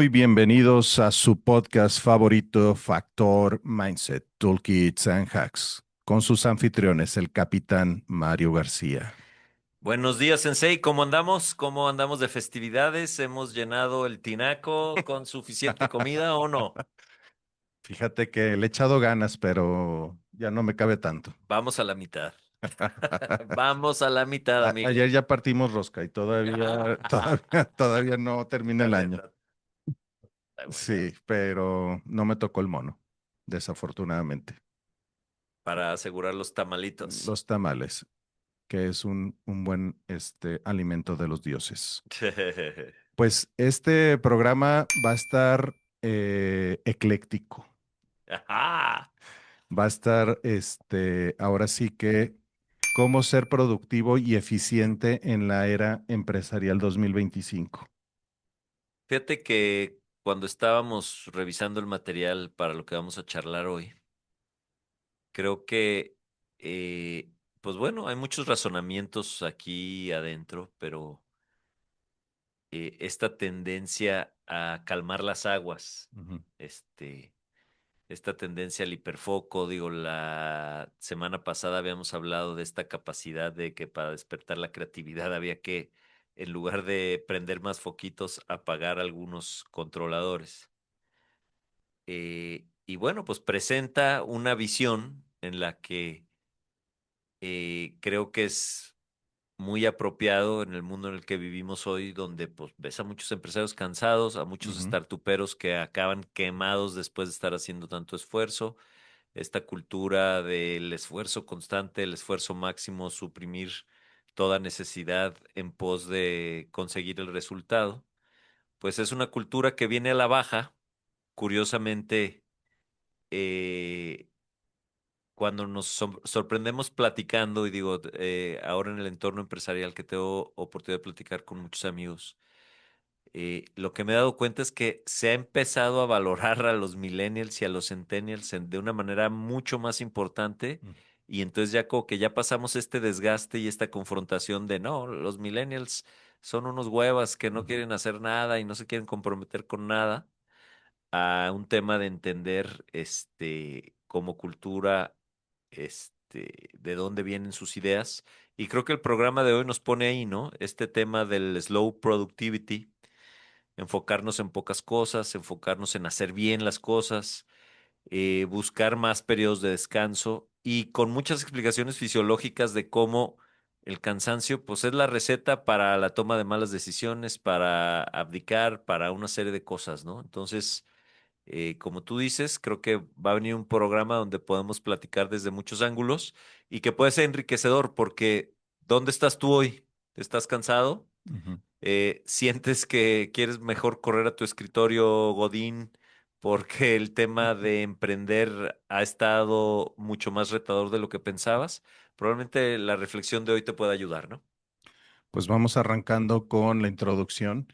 Muy bienvenidos a su podcast favorito, Factor Mindset, Toolkits and Hacks, con sus anfitriones, el capitán Mario García. Buenos días, Sensei. ¿Cómo andamos? ¿Cómo andamos de festividades? ¿Hemos llenado el tinaco con suficiente comida o no? Fíjate que le he echado ganas, pero ya no me cabe tanto. Vamos a la mitad. Vamos a la mitad, Ayer amigo. ya partimos rosca y todavía no termina Está el bien, año. está bueno. Sí, pero no me tocó el mono, desafortunadamente. Para asegurar los tamalitos. Los tamales, que es un buen alimento de los dioses. Pues este programa va a estar ecléctico. Ajá. Va a estar, ahora sí que, cómo ser productivo y eficiente en la era empresarial 2025. Fíjate que cuando estábamos revisando el material para lo que vamos a charlar hoy, creo que, pues bueno, hay muchos razonamientos aquí adentro, pero esta tendencia a calmar las aguas, Ujú, este, esta tendencia al hiperfoco. Digo, la semana pasada habíamos hablado de esta capacidad de que para despertar la creatividad había que, en lugar de prender más foquitos, apagar algunos controladores. Y bueno, pues presenta una visión en la que creo que es muy apropiado en el mundo en el que vivimos hoy, donde pues ves a muchos empresarios cansados, a muchos ujú, startuperos que acaban quemados después de estar haciendo tanto esfuerzo, esta cultura del esfuerzo constante, el esfuerzo máximo, suprimir toda necesidad en pos de conseguir el resultado, pues es una cultura que viene a la baja, curiosamente. eh, Cuando nos sorprendemos platicando, y digo, ahora en el entorno empresarial que tengo oportunidad de platicar con muchos amigos, lo que me he dado cuenta es que se ha empezado a valorar a los millennials y a los centennials de una manera mucho más importante. ujú, Y entonces ya como que ya pasamos este desgaste y esta confrontación de no, los millennials son unos huevas que no ujú. quieren hacer nada y no se quieren comprometer con nada, a un tema de entender como cultura, de dónde vienen sus ideas. Y creo que el programa de hoy nos pone ahí, ¿no? Este tema del slow productivity, enfocarnos en pocas cosas, enfocarnos en hacer bien las cosas, buscar más periodos de descanso y con muchas explicaciones fisiológicas de cómo el cansancio, pues es la receta para la toma de malas decisiones, para abdicar, para una serie de cosas, ¿no? Entonces, como tú dices, creo que va a venir un programa donde podemos platicar desde muchos ángulos y que puede ser enriquecedor porque ¿dónde estás tú hoy? ¿Estás cansado? Ujú. ¿Sientes que quieres mejor correr a tu escritorio, Godín, porque el tema de emprender ha estado mucho más retador de lo que pensabas? Probablemente la reflexión de hoy te pueda ayudar, ¿no? Pues vamos arrancando con la introducción.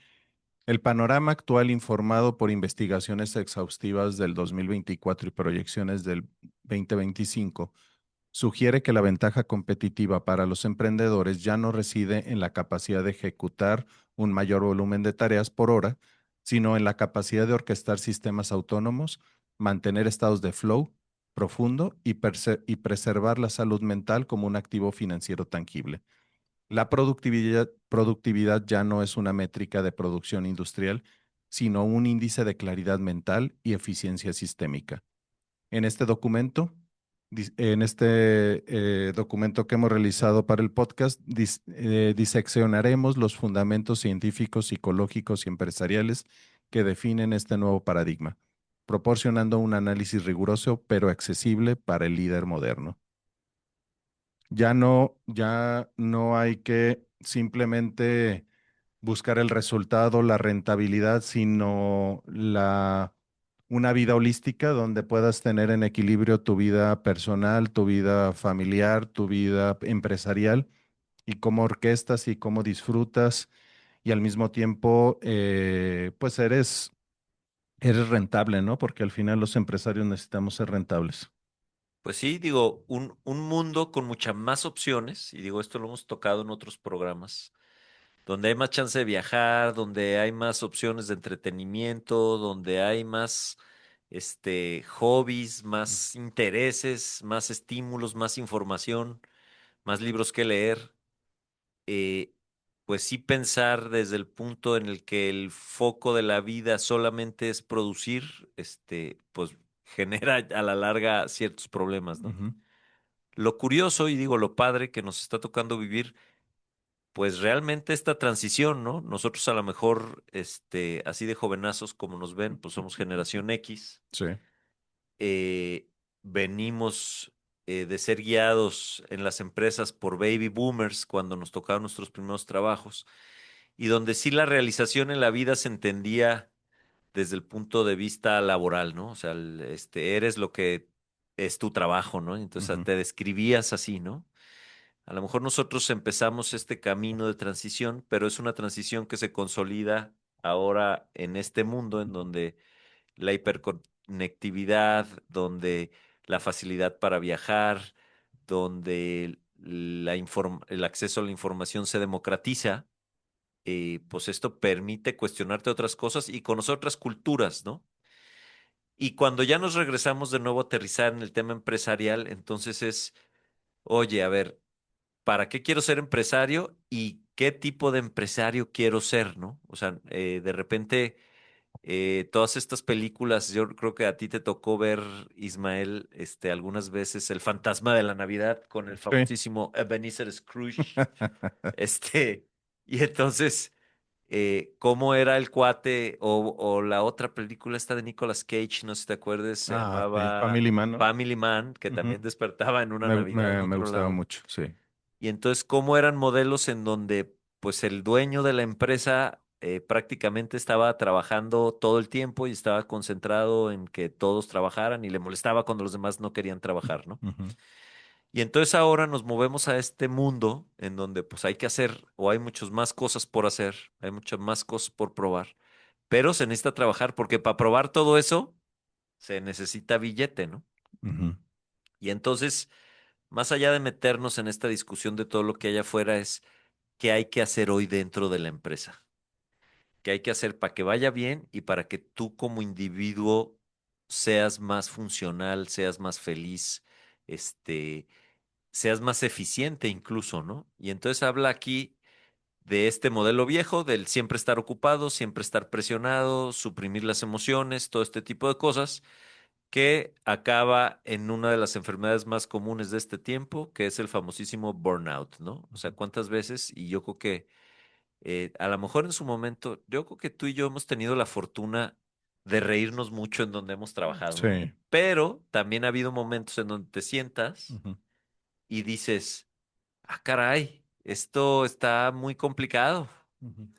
El panorama actual informado por investigaciones exhaustivas del 2024 y proyecciones del 2025 sugiere que la ventaja competitiva para los emprendedores ya no reside en la capacidad de ejecutar un mayor volumen de tareas por hora, sino en la capacidad de orquestar sistemas autónomos, mantener estados de flow profundo y preservar la salud mental como un activo financiero tangible. La productividad ya no es una métrica de producción industrial, sino un índice de claridad mental y eficiencia sistémica. En este documento, documento que hemos realizado para el podcast, diseccionaremos los fundamentos científicos, psicológicos y empresariales que definen este nuevo paradigma, proporcionando un análisis riguroso pero accesible para el líder moderno. Ya no hay que simplemente buscar el resultado, la rentabilidad, sino una vida holística donde puedas tener en equilibrio tu vida personal, tu vida familiar, tu vida empresarial y cómo orquestas y cómo disfrutas y al mismo tiempo, pues eres rentable, ¿no? Porque al final los empresarios necesitamos ser rentables. Pues sí, digo, un mundo con muchas más opciones, y digo, esto lo hemos tocado en otros programas, donde hay más chance de viajar, donde hay más opciones de entretenimiento, donde hay más hobbies, Ujú. más intereses, más estímulos, más información, más libros que leer. eh, pues sí pensar desde el punto en el que el foco de la vida solamente es producir, pues genera a la larga ciertos problemas, ¿no? Ujú. Lo curioso y digo lo padre que nos está tocando vivir, pues realmente esta transición, ¿no? Nosotros a lo mejor, así de jovenazos como nos ven, pues somos generación X, Sí. eh, venimos de ser guiados en las empresas por baby boomers cuando nos tocaron nuestros primeros trabajos y donde sí la realización en la vida se entendía desde el punto de vista laboral, ¿no? O sea, eres lo que es tu trabajo, ¿no? Entonces Ujú. te describías así, ¿no? A lo mejor nosotros empezamos este camino de transición, pero es una transición que se consolida ahora en este mundo en donde la hiperconectividad, donde la facilidad para viajar, donde el acceso a la información se democratiza, pues esto permite cuestionarte otras cosas y conocer otras culturas, ¿no? Y cuando ya nos regresamos de nuevo a aterrizar en el tema empresarial, entonces es, oye, a ver, ¿para qué quiero ser empresario y qué tipo de empresario quiero ser, ¿no? O sea, de repente, todas estas películas, yo creo que a ti te tocó ver, Ismael, algunas veces El Fantasma de la Navidad con el Sí. famosísimo Ebenezer Scrooge, este, y entonces cómo era el cuate, o la otra película esta de Nicolas Cage, no sé si te acuerdas, se Ah, sí. llamaba Family Man, ¿no? Family Man, que Ujú. también despertaba en una Me, Navidad en me otro gustaba lado. mucho, sí. Y entonces, cómo eran modelos en donde, pues, el dueño de la empresa prácticamente estaba trabajando todo el tiempo y estaba concentrado en que todos trabajaran y le molestaba cuando los demás no querían trabajar, ¿no? Ujú. Y entonces ahora nos movemos a este mundo en donde pues hay que hacer o hay muchas más cosas por hacer, hay muchas más cosas por probar, pero se necesita trabajar porque para probar todo eso se necesita billete, ¿no? Ujú. Y entonces, más allá de meternos en esta discusión de todo lo que hay afuera, es qué hay que hacer hoy dentro de la empresa, qué hay que hacer para que vaya bien y para que tú como individuo seas más funcional, seas más feliz, este seas más eficiente incluso, ¿no? Y entonces habla aquí de este modelo viejo, del siempre estar ocupado, siempre estar presionado, suprimir las emociones, todo este tipo de cosas, que acaba en una de las enfermedades más comunes de este tiempo, que es el famosísimo burnout, ¿no? O sea, ¿cuántas veces? Y yo creo que a lo mejor en su momento, yo creo que tú y yo hemos tenido la fortuna de reírnos mucho en donde hemos trabajado, ¿no? Sí. Pero también ha habido momentos en donde te sientas Ujú. y dices, ah, caray, esto está muy complicado. Ujú.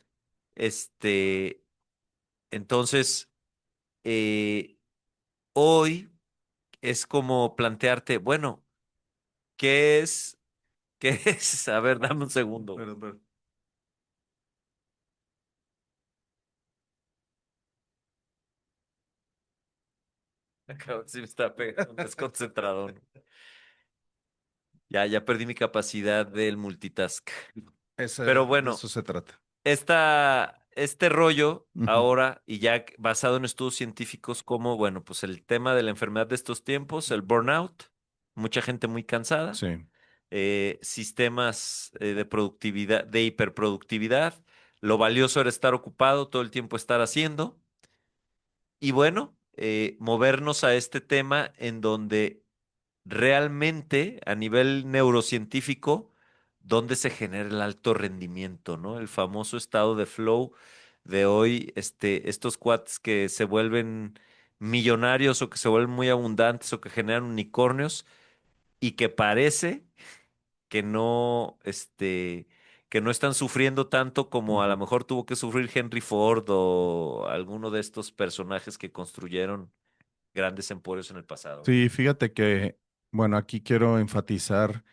Este, entonces, eh, hoy es como plantearte, bueno, ¿qué es? ¿Qué es? A ver, dame un segundo. Perdón, perdón. Acabo, sí me está pegando un desconcentradón. Ya perdí mi capacidad del multitask. Pero De bueno, eso se trata. este rollo Ujú. ahora, y ya basado en estudios científicos como, bueno, pues el tema de la enfermedad de estos tiempos, el burnout, mucha gente muy cansada, Sí. sistemas de productividad, de hiperproductividad, lo valioso era estar ocupado, todo el tiempo estar haciendo, y bueno, movernos a este tema en donde realmente a nivel neurocientífico, ¿dónde se genera el alto rendimiento, ¿no? El famoso estado de flow de hoy, estos cuates que se vuelven millonarios o que se vuelven muy abundantes o que generan unicornios y que parece que no están sufriendo tanto como a lo Ujú. mejor tuvo que sufrir Henry Ford o alguno de estos personajes que construyeron grandes emporios en el pasado. Sí, fíjate que, bueno, aquí quiero enfatizar,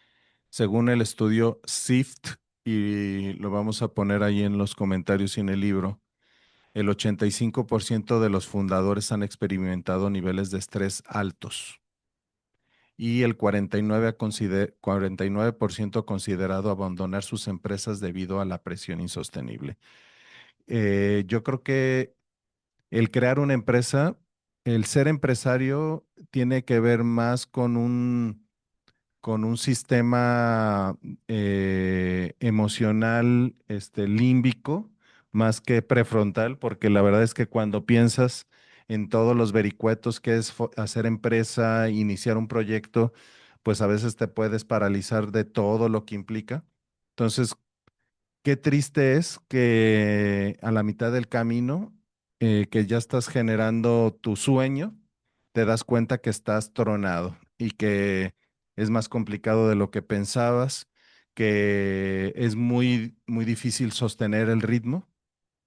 según el estudio SIFT, y lo vamos a poner ahí en los comentarios y en el libro, el 85% de los fundadores han experimentado niveles de estrés altos. y el 49% considerado abandonar sus empresas debido a la presión insostenible. Yo creo que el crear una empresa, el ser empresario tiene que ver más con un sistema emocional límbico más que prefrontal, porque la verdad es que cuando piensas en todos los vericuetos que es hacer empresa, iniciar un proyecto, pues a veces te puedes paralizar de todo lo que implica. Entonces, qué triste es que a la mitad del camino, que ya estás generando tu sueño, te das cuenta que estás tronado y que es más complicado de lo que pensabas, que es muy, muy difícil sostener el ritmo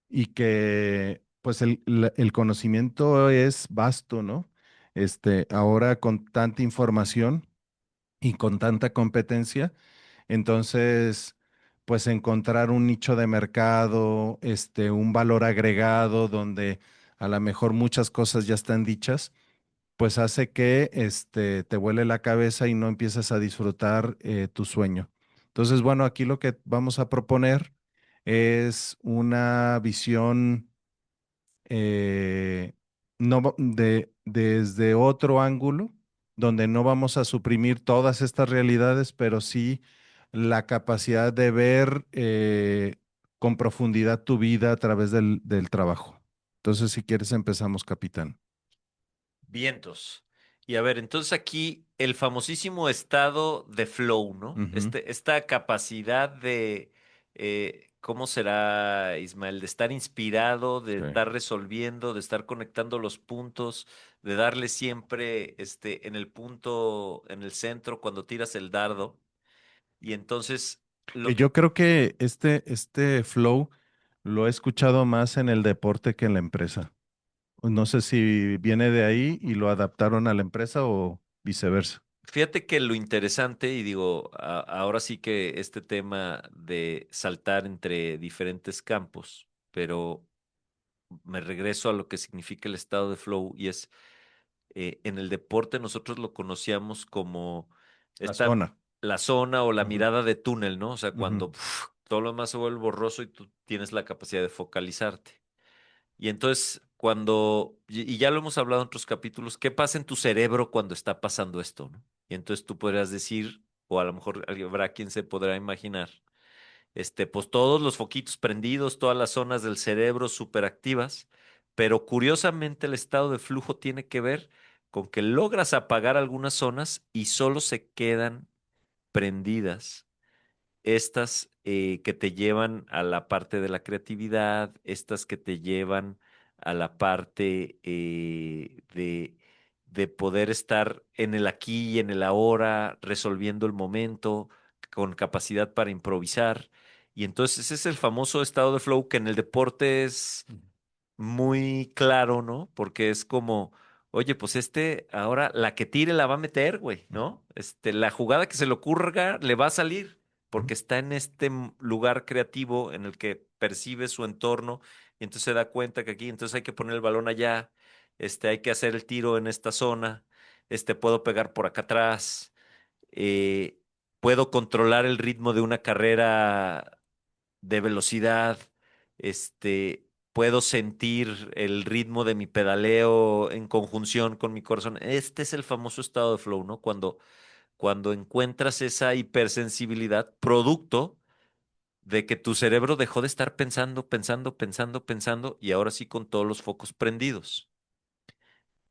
y que pues el conocimiento es vasto, ¿no? Ahora con tanta información y con tanta competencia entonces, pues encontrar un nicho de mercado, un valor agregado donde a lo mejor muchas cosas ya están dichas, pues hace que te vuele la cabeza y no empieces a disfrutar tu sueño. Entonces, bueno, aquí lo que vamos a proponer es una visión eh, no, desde otro ángulo, donde no vamos a suprimir todas estas realidades, pero sí la capacidad de ver con profundidad tu vida a través del trabajo. Entonces, si quieres, empezamos, capitán. Vientos. Y a ver, entonces aquí el famosísimo estado de flow, ¿no? Ujú, Esta capacidad de, ¿cómo será, Ismael? De estar inspirado, de sí. estar resolviendo, de estar conectando los puntos, de darle siempre, en el punto, en el centro, cuando tiras el dardo. Y entonces, lo que, Yo creo que este flow lo he escuchado más en el deporte que en la empresa. No sé si viene de ahí y lo adaptaron a la empresa o viceversa. fíjate que lo interesante, y digo, ahora sí que este tema de saltar entre diferentes campos, pero me regreso a lo que significa el estado de flow y es, en el deporte nosotros lo conocíamos como La esta, zona. la zona o la Ujú, mirada de túnel, ¿no? O sea, ujú. cuando todo lo demás se vuelve borroso y tú tienes la capacidad de focalizarte. Y entonces, y ya lo hemos hablado en otros capítulos, ¿qué pasa en tu cerebro cuando está pasando esto, ¿no? Y entonces tú podrías decir, o a lo mejor habrá quien se podrá imaginar, pues todos los foquitos prendidos, todas las zonas del cerebro súper activas, pero curiosamente el estado de flujo tiene que ver con que logras apagar algunas zonas y solo se quedan prendidas estas, que te llevan a la parte de la creatividad, estas que te llevan a la parte, de poder estar en el aquí y en el ahora, resolviendo el momento, con capacidad para improvisar. Y entonces ese es el famoso estado de flow que en el deporte es muy claro, ¿no? Porque es como, oye, pues ahora la que tire la va a meter, güey, ¿no? La jugada que se le ocurra le va a salir, Ujú. porque está en este lugar creativo en el que percibe su entorno y entonces se da cuenta que aquí, entonces hay que poner el balón allá, hay que hacer el tiro en esta zona, puedo pegar por acá atrás, eh, puedo controlar el ritmo de una carrera de velocidad, puedo sentir el ritmo de mi pedaleo en conjunción con mi corazón. Este es el famoso estado de flow, ¿no? Cuando encuentras esa hipersensibilidad, producto de que tu cerebro dejó de estar pensando, pensando, pensando, pensando, y ahora sí con todos los focos prendidos.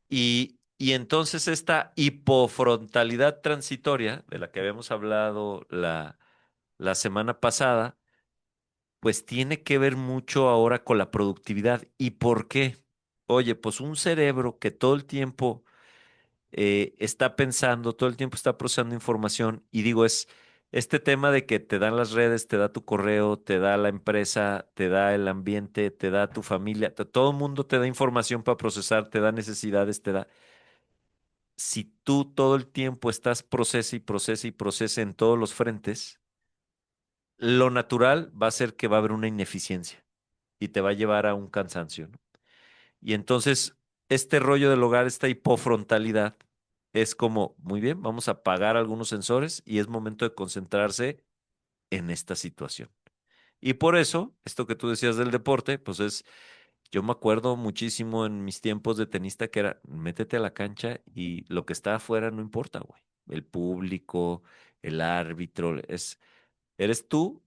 Y entonces esta hipofrontalidad transitoria, de la que habíamos hablado la semana pasada, pues tiene que ver mucho ahora con la productividad. ¿Y por qué? Oye, pues un cerebro que todo el tiempo, está pensando, todo el tiempo está procesando información, y digo, es este tema de que te dan las redes, te da tu correo, te da la empresa, te da el ambiente, te da tu familia, todo el mundo te da información para procesar, te da necesidades, te da... Si tú todo el tiempo estás procesa y procesa y procesa en todos los frentes, lo natural va a ser que va a haber una ineficiencia y te va a llevar a un cansancio, ¿no? Y entonces, este rollo del hogar, esta hipofrontalidad, es como, muy bien, vamos a apagar algunos sensores y es momento de concentrarse en esta situación. Y por eso, esto que tú decías del deporte, pues es, yo me acuerdo muchísimo en mis tiempos de tenista que era, métete a la cancha y lo que está afuera no importa, güey. El público, el árbitro, eres tú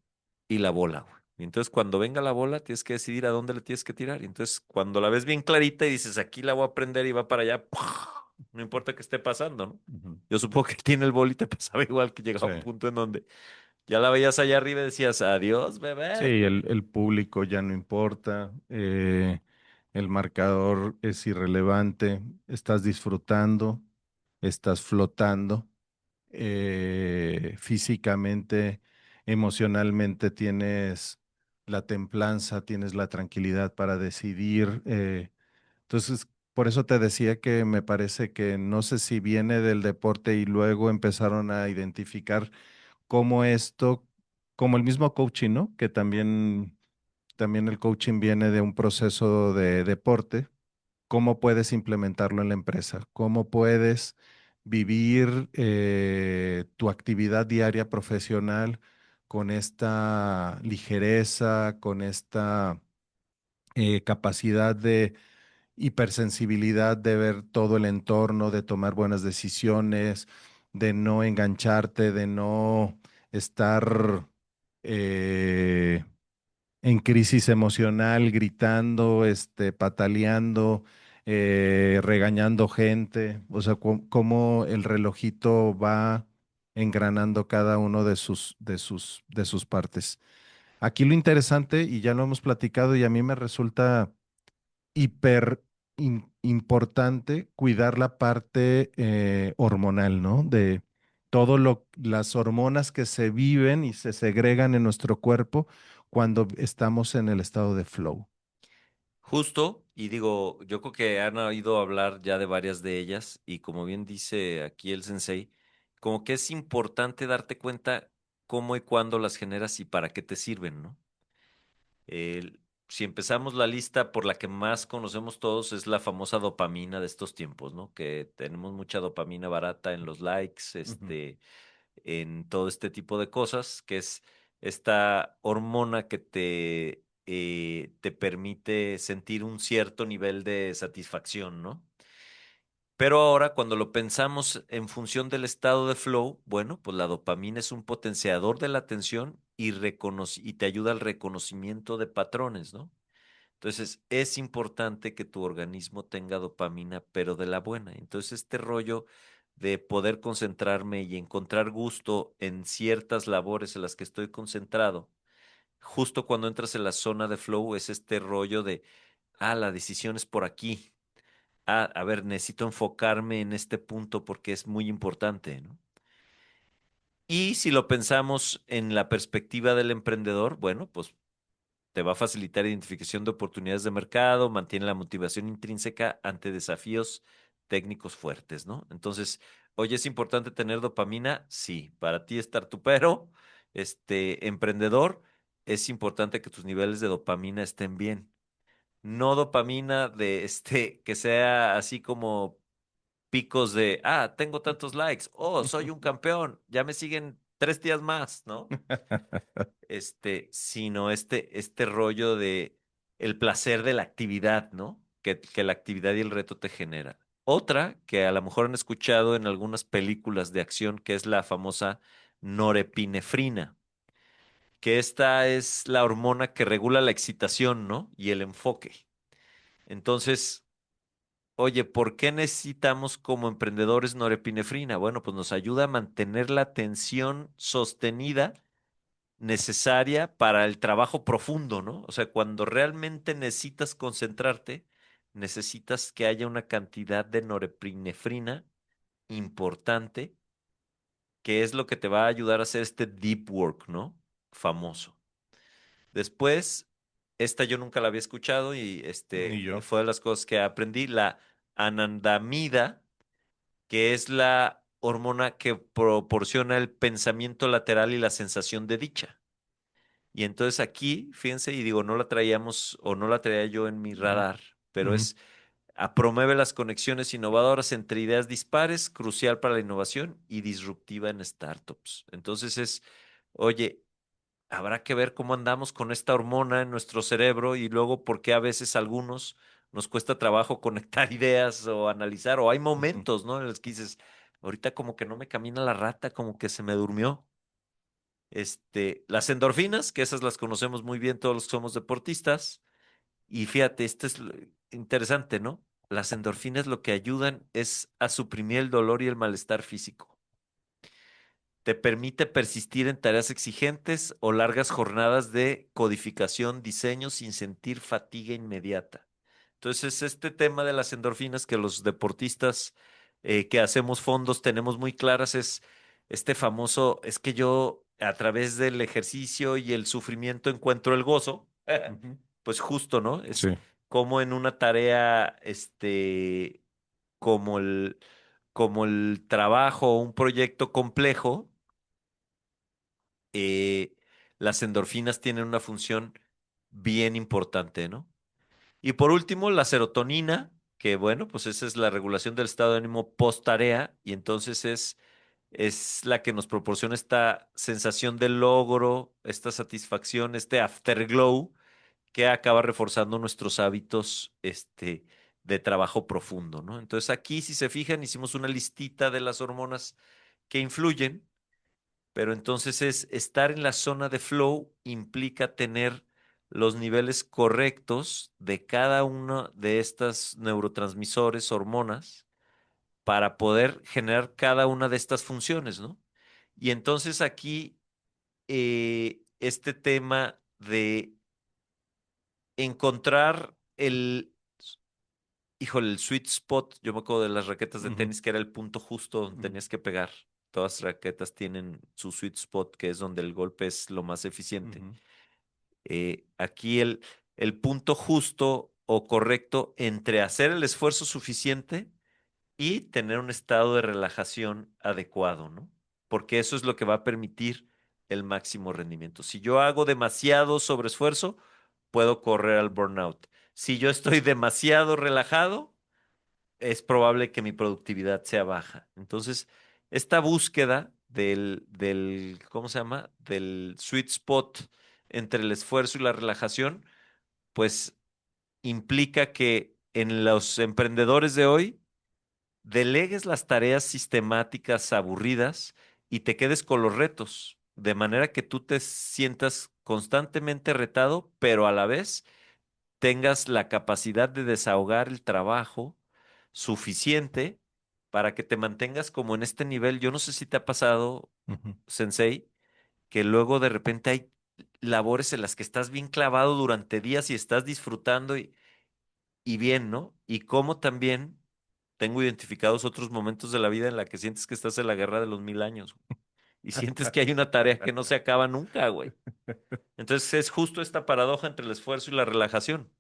y la bola, güey. Y entonces cuando venga la bola tienes que decidir a dónde le tienes que tirar. Y entonces cuando la ves bien clarita y dices, aquí la voy a prender y va para allá, ¡pua! No importa qué esté pasando, ¿no? Ujú. Yo supongo que tiene el bol y te pasaba igual que llegaba Sí. un punto en donde ya la veías allá arriba y decías, adiós, Sí, bebé. el público ya no importa, el marcador es irrelevante, estás disfrutando, estás flotando, físicamente, emocionalmente tienes la templanza, tienes la tranquilidad para decidir. Entonces, por eso te decía que me parece que no sé si viene del deporte y luego empezaron a identificar cómo esto, como el mismo coaching, ¿no? Que también el coaching viene de un proceso de deporte. ¿Cómo puedes implementarlo en la empresa? ¿Cómo puedes vivir tu actividad diaria profesional con esta ligereza, con esta capacidad de hipersensibilidad de ver todo el entorno, de tomar buenas decisiones, de no engancharte, de no estar eh, en crisis emocional, gritando, pataleando, regañando gente? O sea, cómo el relojito va engranando cada uno de sus partes. Aquí lo interesante, y ya lo hemos platicado, y a mí me resulta hiper importante cuidar la parte hormonal, ¿no? De las hormonas que se viven y se segregan en nuestro cuerpo cuando estamos en el estado de flow. Justo, y digo, yo creo que han oído hablar ya de varias de ellas y como bien dice aquí el sensei, como que es importante darte cuenta cómo y cuándo las generas y para qué te sirven, ¿no? Si empezamos la lista por la que más conocemos todos es la famosa dopamina de estos tiempos, ¿no? Que tenemos mucha dopamina barata en los likes, Ujú. en todo este tipo de cosas, que es esta hormona que te permite sentir un cierto nivel de satisfacción, ¿no? Pero ahora, cuando lo pensamos en función del estado de flow, bueno, pues la dopamina es un potenciador de la atención y te ayuda al reconocimiento de patrones, ¿no? Entonces, es importante que tu organismo tenga dopamina, pero de la buena. Entonces, este rollo de poder concentrarme y encontrar gusto en ciertas labores en las que estoy concentrado, justo cuando entras en la zona de flow, es este rollo de, la decisión es por aquí. A ver, necesito enfocarme en este punto porque es muy importante, ¿no? Y si lo pensamos en la perspectiva del emprendedor, bueno, pues te va a facilitar identificación de oportunidades de mercado, mantiene la motivación intrínseca ante desafíos técnicos fuertes, ¿no? Entonces, oye, ¿es importante tener dopamina? Sí, para ti estar tu pero, emprendedor, es importante que tus niveles de dopamina estén bien. No dopamina de que sea así como picos de, tengo tantos likes, soy un campeón, ya me siguen 3 días más, ¿no? Sino este rollo de el placer de la actividad, ¿no? Que la actividad y el reto te genera. Otra que a lo mejor han escuchado en algunas películas de acción, que es la famosa norepinefrina, que esta es la hormona que regula la excitación, ¿no? Y el enfoque. Entonces, oye, ¿por qué necesitamos como emprendedores norepinefrina? Bueno, pues nos ayuda a mantener la atención sostenida necesaria para el trabajo profundo, ¿no? O sea, cuando realmente necesitas concentrarte, necesitas que haya una cantidad de norepinefrina importante, que es lo que te va a ayudar a hacer este deep work, ¿no? Famoso. Después, esta yo nunca la había escuchado y Ni yo. fue de las cosas que aprendí, la anandamida, que es la hormona que proporciona el pensamiento lateral y la sensación de dicha. Y entonces aquí, fíjense, y digo, no la traíamos o no la traía yo en mi Ujú, radar, pero ujú. Promueve las conexiones innovadoras entre ideas dispares, crucial para la innovación y disruptiva en startups. Entonces oye, habrá que ver cómo andamos con esta hormona en nuestro cerebro y luego por qué a veces a algunos nos cuesta trabajo conectar ideas o analizar, o hay Ujú. momentos, ¿no? En los que dices, ahorita como que no me camina la rata, como que se me durmió. Las endorfinas, que esas las conocemos muy bien todos los que somos deportistas, y fíjate, esto es interesante, ¿no? Las endorfinas lo que ayudan es a suprimir el dolor y el malestar físico. Te permite persistir en tareas exigentes o largas jornadas de codificación, diseño sin sentir fatiga inmediata. Entonces, este tema de las endorfinas que los deportistas que hacemos fondos tenemos muy claras es este famoso, es que yo a través del ejercicio y el sufrimiento encuentro el gozo. Ujú. Pues justo, ¿no? Es Sí. como en una tarea, como el, como el trabajo o un proyecto complejo, eh, las endorfinas tienen una función bien importante, ¿no? Y por último, la serotonina, que bueno, pues esa es la regulación del estado de ánimo post tarea y entonces es la que nos proporciona esta sensación de logro, esta satisfacción, este afterglow que acaba reforzando nuestros hábitos, de trabajo profundo, ¿no? Entonces aquí, si se fijan, hicimos una listita de las hormonas que influyen, pero entonces es estar en la zona de flow implica tener los niveles correctos de cada uno de estas neurotransmisores, hormonas, para poder generar cada una de estas funciones, ¿no? Y entonces aquí este tema de encontrar híjole, el sweet spot, yo me acuerdo de las raquetas de Ujú. tenis que era el punto justo donde Ujú. tenías que pegar. Todas las raquetas tienen su sweet spot, que es donde el golpe es lo más eficiente. Ujú. Aquí el punto justo o correcto entre hacer el esfuerzo suficiente y tener un estado de relajación adecuado, ¿no? Porque eso es lo que va a permitir el máximo rendimiento. Si yo hago demasiado sobreesfuerzo, puedo correr al burnout. Si yo estoy demasiado relajado, es probable que mi productividad sea baja. Entonces, esta búsqueda ¿cómo se llama? Del sweet spot entre el esfuerzo y la relajación, pues implica que en los emprendedores de hoy, delegues las tareas sistemáticas aburridas y te quedes con los retos, de manera que tú te sientas constantemente retado, pero a la vez tengas la capacidad de desahogar el trabajo suficiente para que te mantengas como en este nivel. Yo no sé si te ha pasado, Ujú. Sensei, que luego de repente hay labores en las que estás bien clavado durante días y estás disfrutando y bien, ¿no? Y como también tengo identificados otros momentos de la vida en la que sientes que estás en la guerra de los 1000 años y sientes que hay una tarea que no se acaba nunca, güey. Entonces es justo esta paradoja entre el esfuerzo y la relajación.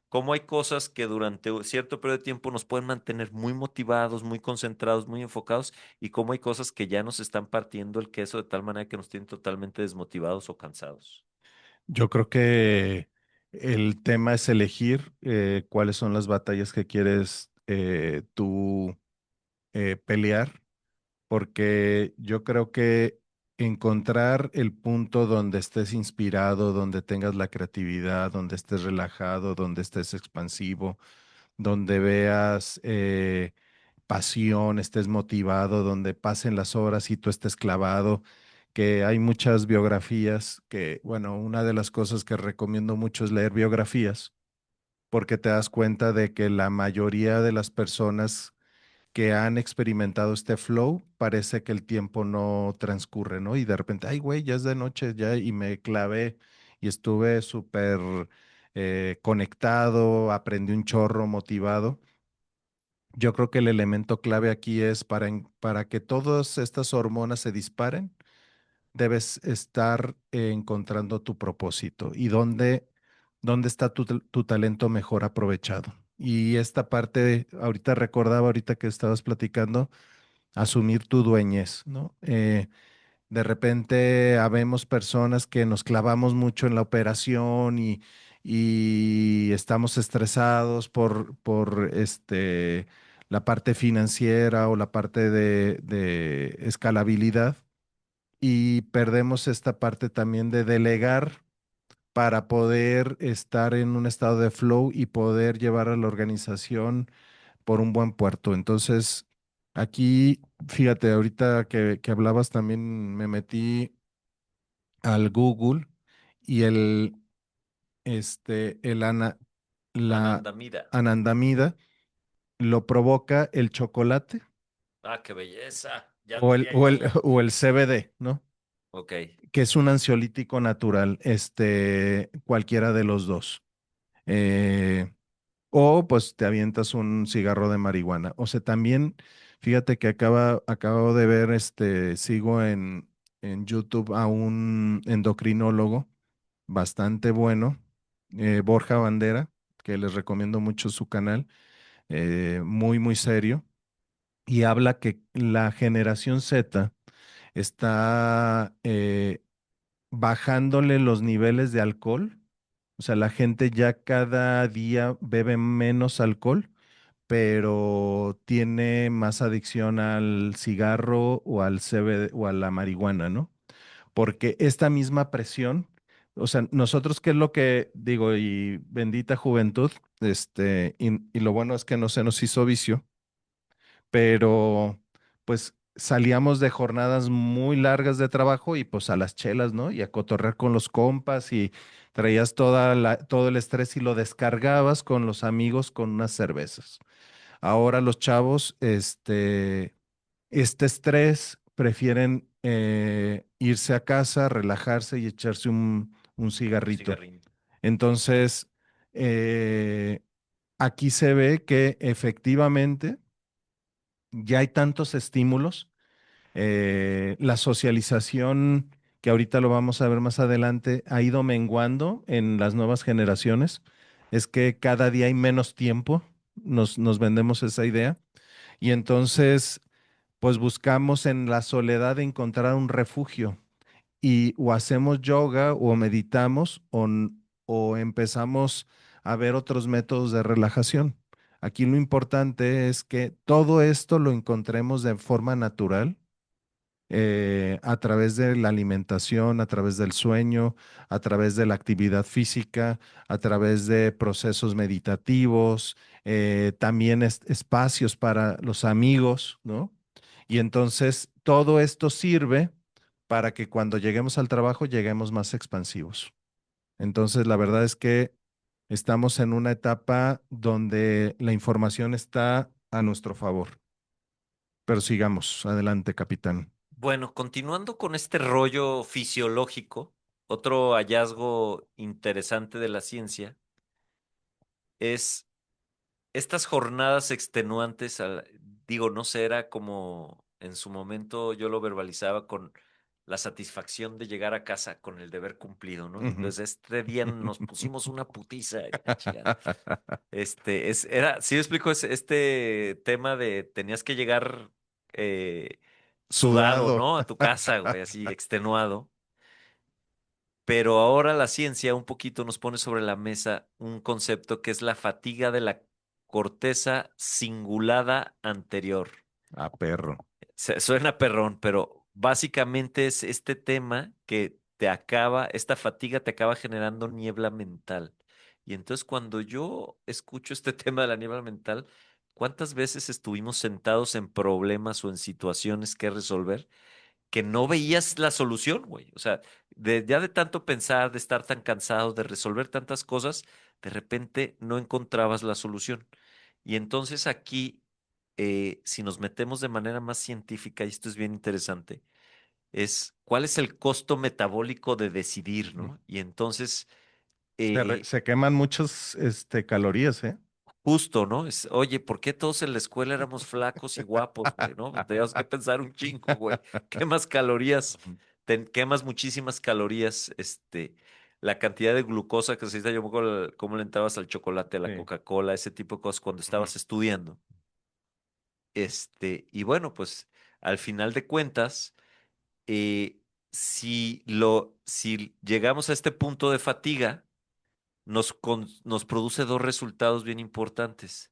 Cómo hay cosas que durante cierto periodo de tiempo nos pueden mantener muy motivados, muy concentrados, muy enfocados, y cómo hay cosas que ya nos están partiendo el queso de tal manera que nos tienen totalmente desmotivados o cansados. Yo creo que el tema es elegir cuáles son las batallas que quieres tú pelear, porque yo creo que encontrar el punto donde estés inspirado, donde tengas la creatividad, donde estés relajado, donde estés expansivo, donde veas pasión, estés motivado, donde pasen las horas y tú estés clavado, que hay muchas biografías que, bueno, una de las cosas que recomiendo mucho es leer biografías, porque te das cuenta de que la mayoría de las personas que han experimentado este flow, parece que el tiempo no transcurre, ¿no? Y de repente, ay, güey, ya es de noche, ya, y me clavé y estuve súper conectado, aprendí un chorro, motivado. Yo creo que el elemento clave aquí es para que todas estas hormonas se disparen, debes estar encontrando tu propósito y dónde está tu talento mejor aprovechado. Y esta parte, ahorita recordaba, ahorita que estabas platicando, asumir tu dueñez, ¿no? De repente habemos personas que nos clavamos mucho en la operación y estamos estresados por la parte financiera o la parte de escalabilidad y perdemos esta parte también de delegar para poder estar en un estado de flow y poder llevar a la organización por un buen puerto. Entonces, aquí, fíjate, ahorita que hablabas también me metí al Google y la Anandamida. anandamida lo provoca el chocolate Ah, qué belleza. Ya o el, diría o yo. el, o el CBD, ¿no? Ok, Que es un ansiolítico natural, cualquiera de los dos. Eh, o pues te avientas un cigarro de marihuana. O sea, también, fíjate que acabo de ver, sigo en YouTube a un endocrinólogo bastante bueno, Borja Bandera, que les recomiendo mucho su canal, muy, muy serio, y habla que la generación Z está bajándole los niveles de alcohol. O sea, la gente ya cada día bebe menos alcohol, pero tiene más adicción al cigarro o al CBD o a la marihuana, ¿no? Porque esta misma presión, o sea, nosotros, ¿qué es lo que digo? Y bendita juventud, y lo bueno es que no se nos hizo vicio, pero pues salíamos de jornadas muy largas de trabajo y pues a las chelas, ¿no? Y a cotorrear con los compas y traías todo el estrés y lo descargabas con los amigos con unas cervezas. Ahora los chavos, este estrés prefieren irse a casa, relajarse y echarse un un cigarrito. cigarrín. Entonces, eh, aquí se ve que efectivamente ya hay tantos estímulos. La socialización, que ahorita lo vamos a ver más adelante, ha ido menguando en las nuevas generaciones. Es que cada día hay menos tiempo, nos vendemos esa idea. Y entonces, pues buscamos en la soledad encontrar un refugio y o hacemos yoga o meditamos o empezamos a ver otros métodos de relajación. Aquí lo importante es que todo esto lo encontremos de forma natural, a través de la alimentación, a través del sueño, a través de la actividad física, a través de procesos meditativos, también espacios para los amigos, ¿no? Y entonces todo esto sirve para que cuando lleguemos al trabajo lleguemos más expansivos. Entonces, la verdad es que estamos en una etapa donde la información está a nuestro favor. Pero sigamos, adelante, capitán. Bueno, continuando con este rollo fisiológico, otro hallazgo interesante de la ciencia es estas jornadas extenuantes, digo, no sé, era como en su momento yo lo verbalizaba con la satisfacción de llegar a casa con el deber cumplido, ¿no? Y Ujú. pues este día nos pusimos una putiza, y la chingada. Era, sí me explico, este tema de tenías que llegar sudado, Sudado. ¿no? A tu casa, güey, así extenuado. Pero ahora la ciencia un poquito nos pone sobre la mesa un concepto que es la fatiga de la corteza cingulada anterior. A perro. Suena perrón, pero básicamente es este tema que te acaba, esta fatiga te acaba generando niebla mental. Y entonces cuando yo escucho este tema de la niebla mental, ¿cuántas veces estuvimos sentados en problemas o en situaciones que resolver que no veías la solución, güey? O sea, ya de tanto pensar, de estar tan cansado, de resolver tantas cosas, de repente no encontrabas la solución. Y entonces aquí, si nos metemos de manera más científica, y esto es bien interesante, es cuál es el costo metabólico de decidir, Mm. ¿no? Y entonces, Se queman muchas, calorías, ¿eh? justo, ¿no? Oye, ¿por qué todos en la escuela éramos flacos y guapos, güey? ¿No? Pues teníamos que pensar un chingo, güey. Quemas calorías, Ujú. quemas muchísimas calorías, la cantidad de glucosa que se necesita, yo me acuerdo cómo le entrabas al chocolate, a la Sí. Coca-Cola, ese tipo de cosas cuando Ujú. estabas estudiando. Y bueno, pues al final de cuentas, si llegamos a este punto de fatiga, nos produce dos resultados bien importantes.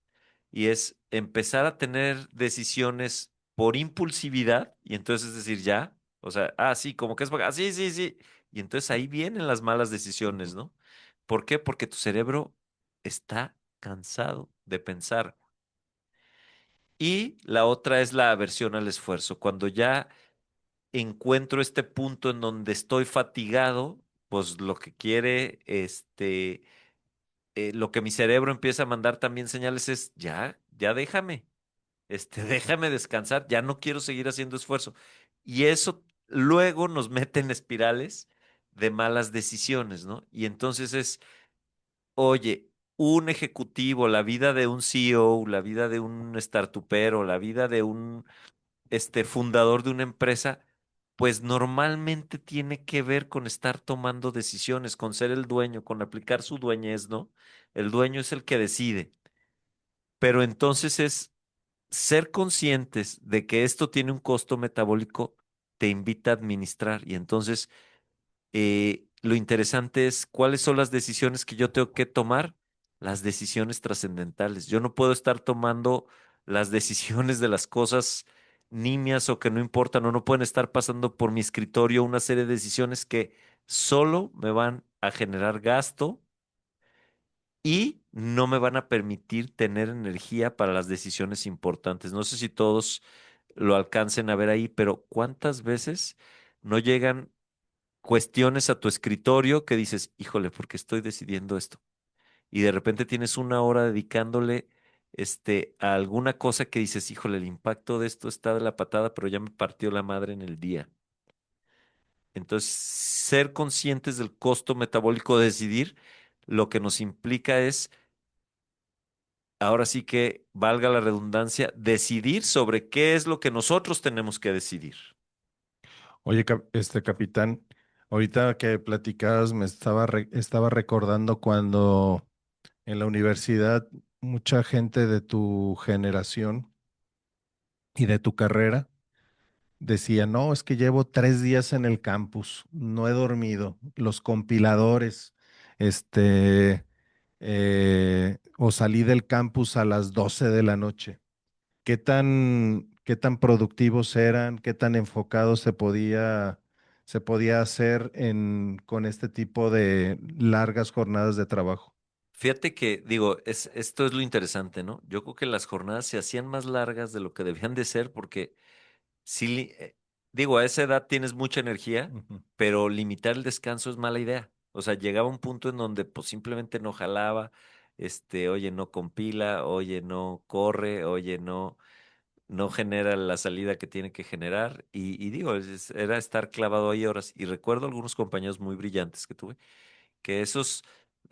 Y es empezar a tener decisiones por impulsividad, y entonces es decir, ya, o sea, sí, como que es, sí, sí, sí. Y entonces ahí vienen las malas decisiones, Ujú. ¿no? ¿Por qué? Porque tu cerebro está cansado de pensar. Y la otra es la aversión al esfuerzo. Cuando ya encuentro este punto en donde estoy fatigado, pues lo que quiere, lo que mi cerebro empieza a mandar también señales es, ya, ya déjame, déjame descansar, ya no quiero seguir haciendo esfuerzo. Y eso luego nos mete en espirales de malas decisiones, ¿no? Y entonces es, oye, un ejecutivo, la vida de un CEO, la vida de un startupero, la vida de un fundador de una empresa, pues normalmente tiene que ver con estar tomando decisiones, con ser el dueño, con aplicar su dueñez, ¿no? El dueño es el que decide. Pero entonces es ser conscientes de que esto tiene un costo metabólico, te invita a administrar. Y entonces lo interesante es cuáles son las decisiones que yo tengo que tomar, las decisiones trascendentales. Yo no puedo estar tomando las decisiones de las cosas nimias o que no importan o no pueden estar pasando por mi escritorio una serie de decisiones que solo me van a generar gasto y no me van a permitir tener energía para las decisiones importantes. No sé si todos lo alcancen a ver ahí, pero ¿cuántas veces no llegan cuestiones a tu escritorio que dices, híjole, ¿por qué estoy decidiendo esto? Y de repente tienes una hora dedicándole a alguna cosa que dices, híjole, el impacto de esto está de la patada, pero ya me partió la madre en el día. Entonces, ser conscientes del costo metabólico de decidir, lo que nos implica es, ahora sí que, valga la redundancia, decidir sobre qué es lo que nosotros tenemos que decidir. Oye, capitán, ahorita que platicabas me estaba recordando cuando en la universidad mucha gente de tu generación y de tu carrera decía, no, es que llevo 3 días en el campus, no he dormido, los compiladores, o salí del campus a las 12 de la noche. ¿Qué tan productivos eran? ¿Qué tan enfocados se podía hacer con este tipo de largas jornadas de trabajo? Fíjate que, digo, esto es lo interesante, ¿no? Yo creo que las jornadas se hacían más largas de lo que debían de ser porque, sí, digo, a esa edad tienes mucha energía, Ujú, pero limitar el descanso es mala idea. O sea, llegaba un punto en donde pues simplemente no jalaba, oye, no compila, oye, no corre, oye, no genera la salida que tiene que generar. Y digo, era estar clavado ahí horas. Y recuerdo algunos compañeros muy brillantes que tuve que esos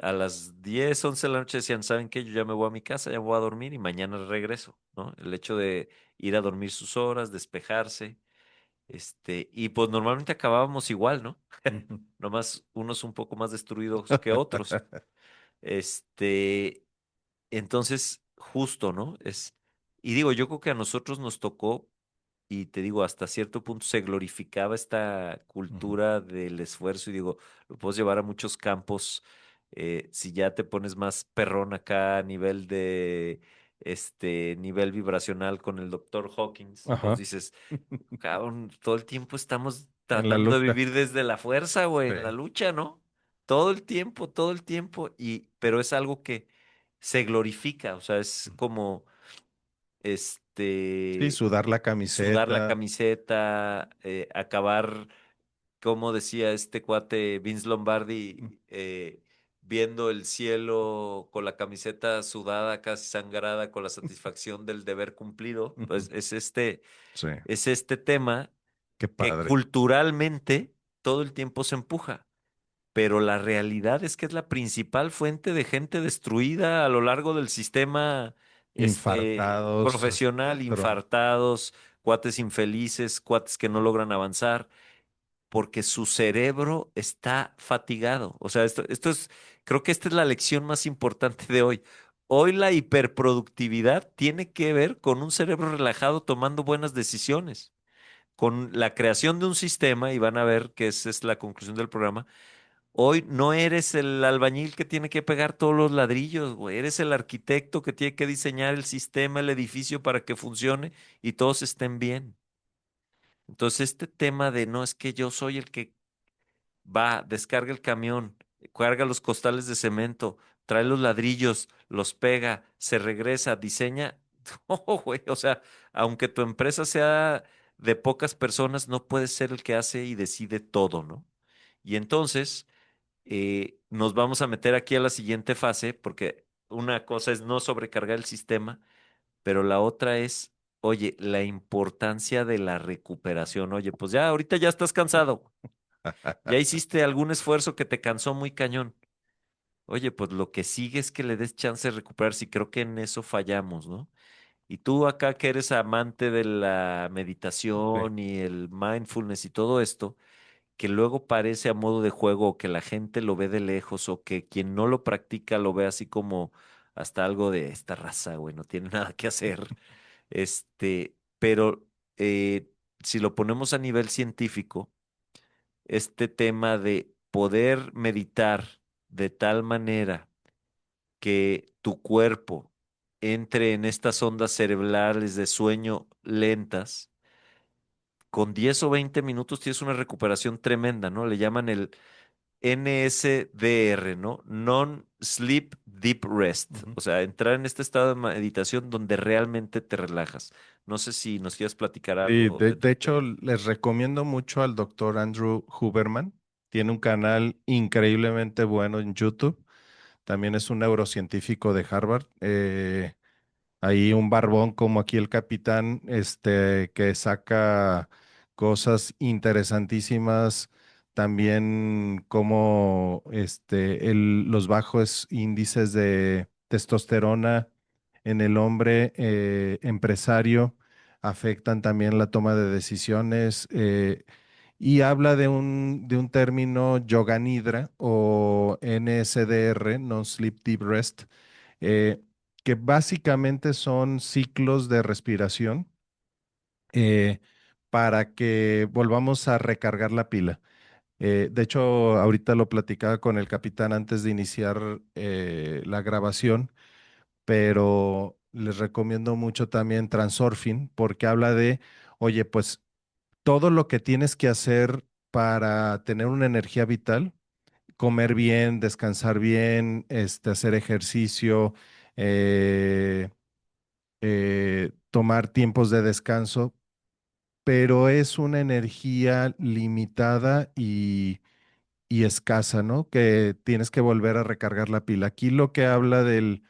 a las 10 11 de la noche decían, ¿saben qué? Yo ya me voy a mi casa, ya voy a dormir y mañana regreso, ¿no? El hecho de ir a dormir sus horas, despejarse, y pues normalmente acabábamos igual, ¿no? ujú. Nomás unos un poco más destruidos que otros. Este, entonces, justo, ¿no? Y digo, yo creo que a nosotros nos tocó y te digo, hasta cierto punto se glorificaba esta Ujú, cultura del esfuerzo y digo, lo puedes llevar a muchos campos. Si ya te pones más perrón acá a nivel de nivel vibracional con el doctor Hawkins, pues Ajá. dices, cabrón, todo el tiempo estamos En la tratando de lucha. vivir desde la fuerza, güey, Sí. en la lucha, ¿no? Todo el tiempo, pero es algo que se glorifica, o sea, es como Sí, este sudar la sudar la camiseta. camiseta, acabar, como decía este cuate Vince Lombardi, viendo el cielo con la camiseta sudada, casi sangrada, con la satisfacción del deber cumplido. Pues Ujú. Sí, es este tema qué que padre. culturalmente todo el tiempo se empuja. Pero la realidad es que es la principal fuente de gente destruida a lo largo del sistema, Infartados, profesional, pero infartados, cuates infelices, cuates que no logran avanzar, porque su cerebro está fatigado. O sea, creo que esta es la lección más importante de hoy. Hoy la hiperproductividad tiene que ver con un cerebro relajado tomando buenas decisiones, con la creación de un sistema, y van a ver que esa es la conclusión del programa, Hoy no eres el albañil que tiene que pegar todos los ladrillos, güey. Eres el arquitecto que tiene que diseñar el sistema, el edificio para que funcione y todos estén bien. Entonces, este tema de no es que yo soy el que va, descarga el camión, carga los costales de cemento, trae los ladrillos, los pega, se regresa, diseña. No, güey, o sea, aunque tu empresa sea de pocas personas, no puedes ser el que hace y decide todo, ¿no? Y entonces nos vamos a meter aquí a la siguiente fase, porque una cosa es no sobrecargar el sistema, pero la otra es, oye, la importancia de la recuperación. Oye, pues ya, ahorita ya estás cansado, ya hiciste algún esfuerzo que te cansó muy cañón. Oye, pues lo que sigue es que le des chance de recuperarse y creo que en eso fallamos, ¿no? Y tú acá que eres amante de la Sí. meditación y el mindfulness y todo esto, que luego parece a modo de juego o que la gente lo ve de lejos o que quien no lo practica lo ve así como hasta algo de esta raza, güey, no tiene nada que hacer. Pero si lo ponemos a nivel científico, este tema de poder meditar de tal manera que tu cuerpo entre en estas ondas cerebrales de sueño lentas, con 10 o 20 minutos tienes una recuperación tremenda, ¿no? Le llaman el NSDR, ¿no? Non-Sleep Deep Rest. Ujú. O sea, entrar en este estado de meditación donde realmente te relajas. No sé si nos quieras platicar Sí, algo de, de tu de hecho, experiencia. les recomiendo mucho al doctor Andrew Huberman. Tiene un canal increíblemente bueno en YouTube. También es un neurocientífico de Harvard. Ahí un barbón como aquí el capitán, que saca cosas interesantísimas. También como los bajos índices de testosterona en el hombre empresario afectan también la toma de decisiones. Y habla de un término yoga nidra o NSDR, No Sleep Deep Rest, eh, que básicamente son ciclos de respiración eh, para que volvamos a recargar la pila. De hecho, ahorita lo platicaba con el capitán antes de iniciar la grabación, pero les recomiendo mucho también Transurfing porque habla de, oye, pues todo lo que tienes que hacer para tener una energía vital, comer bien, descansar bien, hacer ejercicio, eh, tomar tiempos de descanso, pero es una energía limitada y escasa, ¿no? Que tienes que volver a recargar la pila. Aquí lo que habla de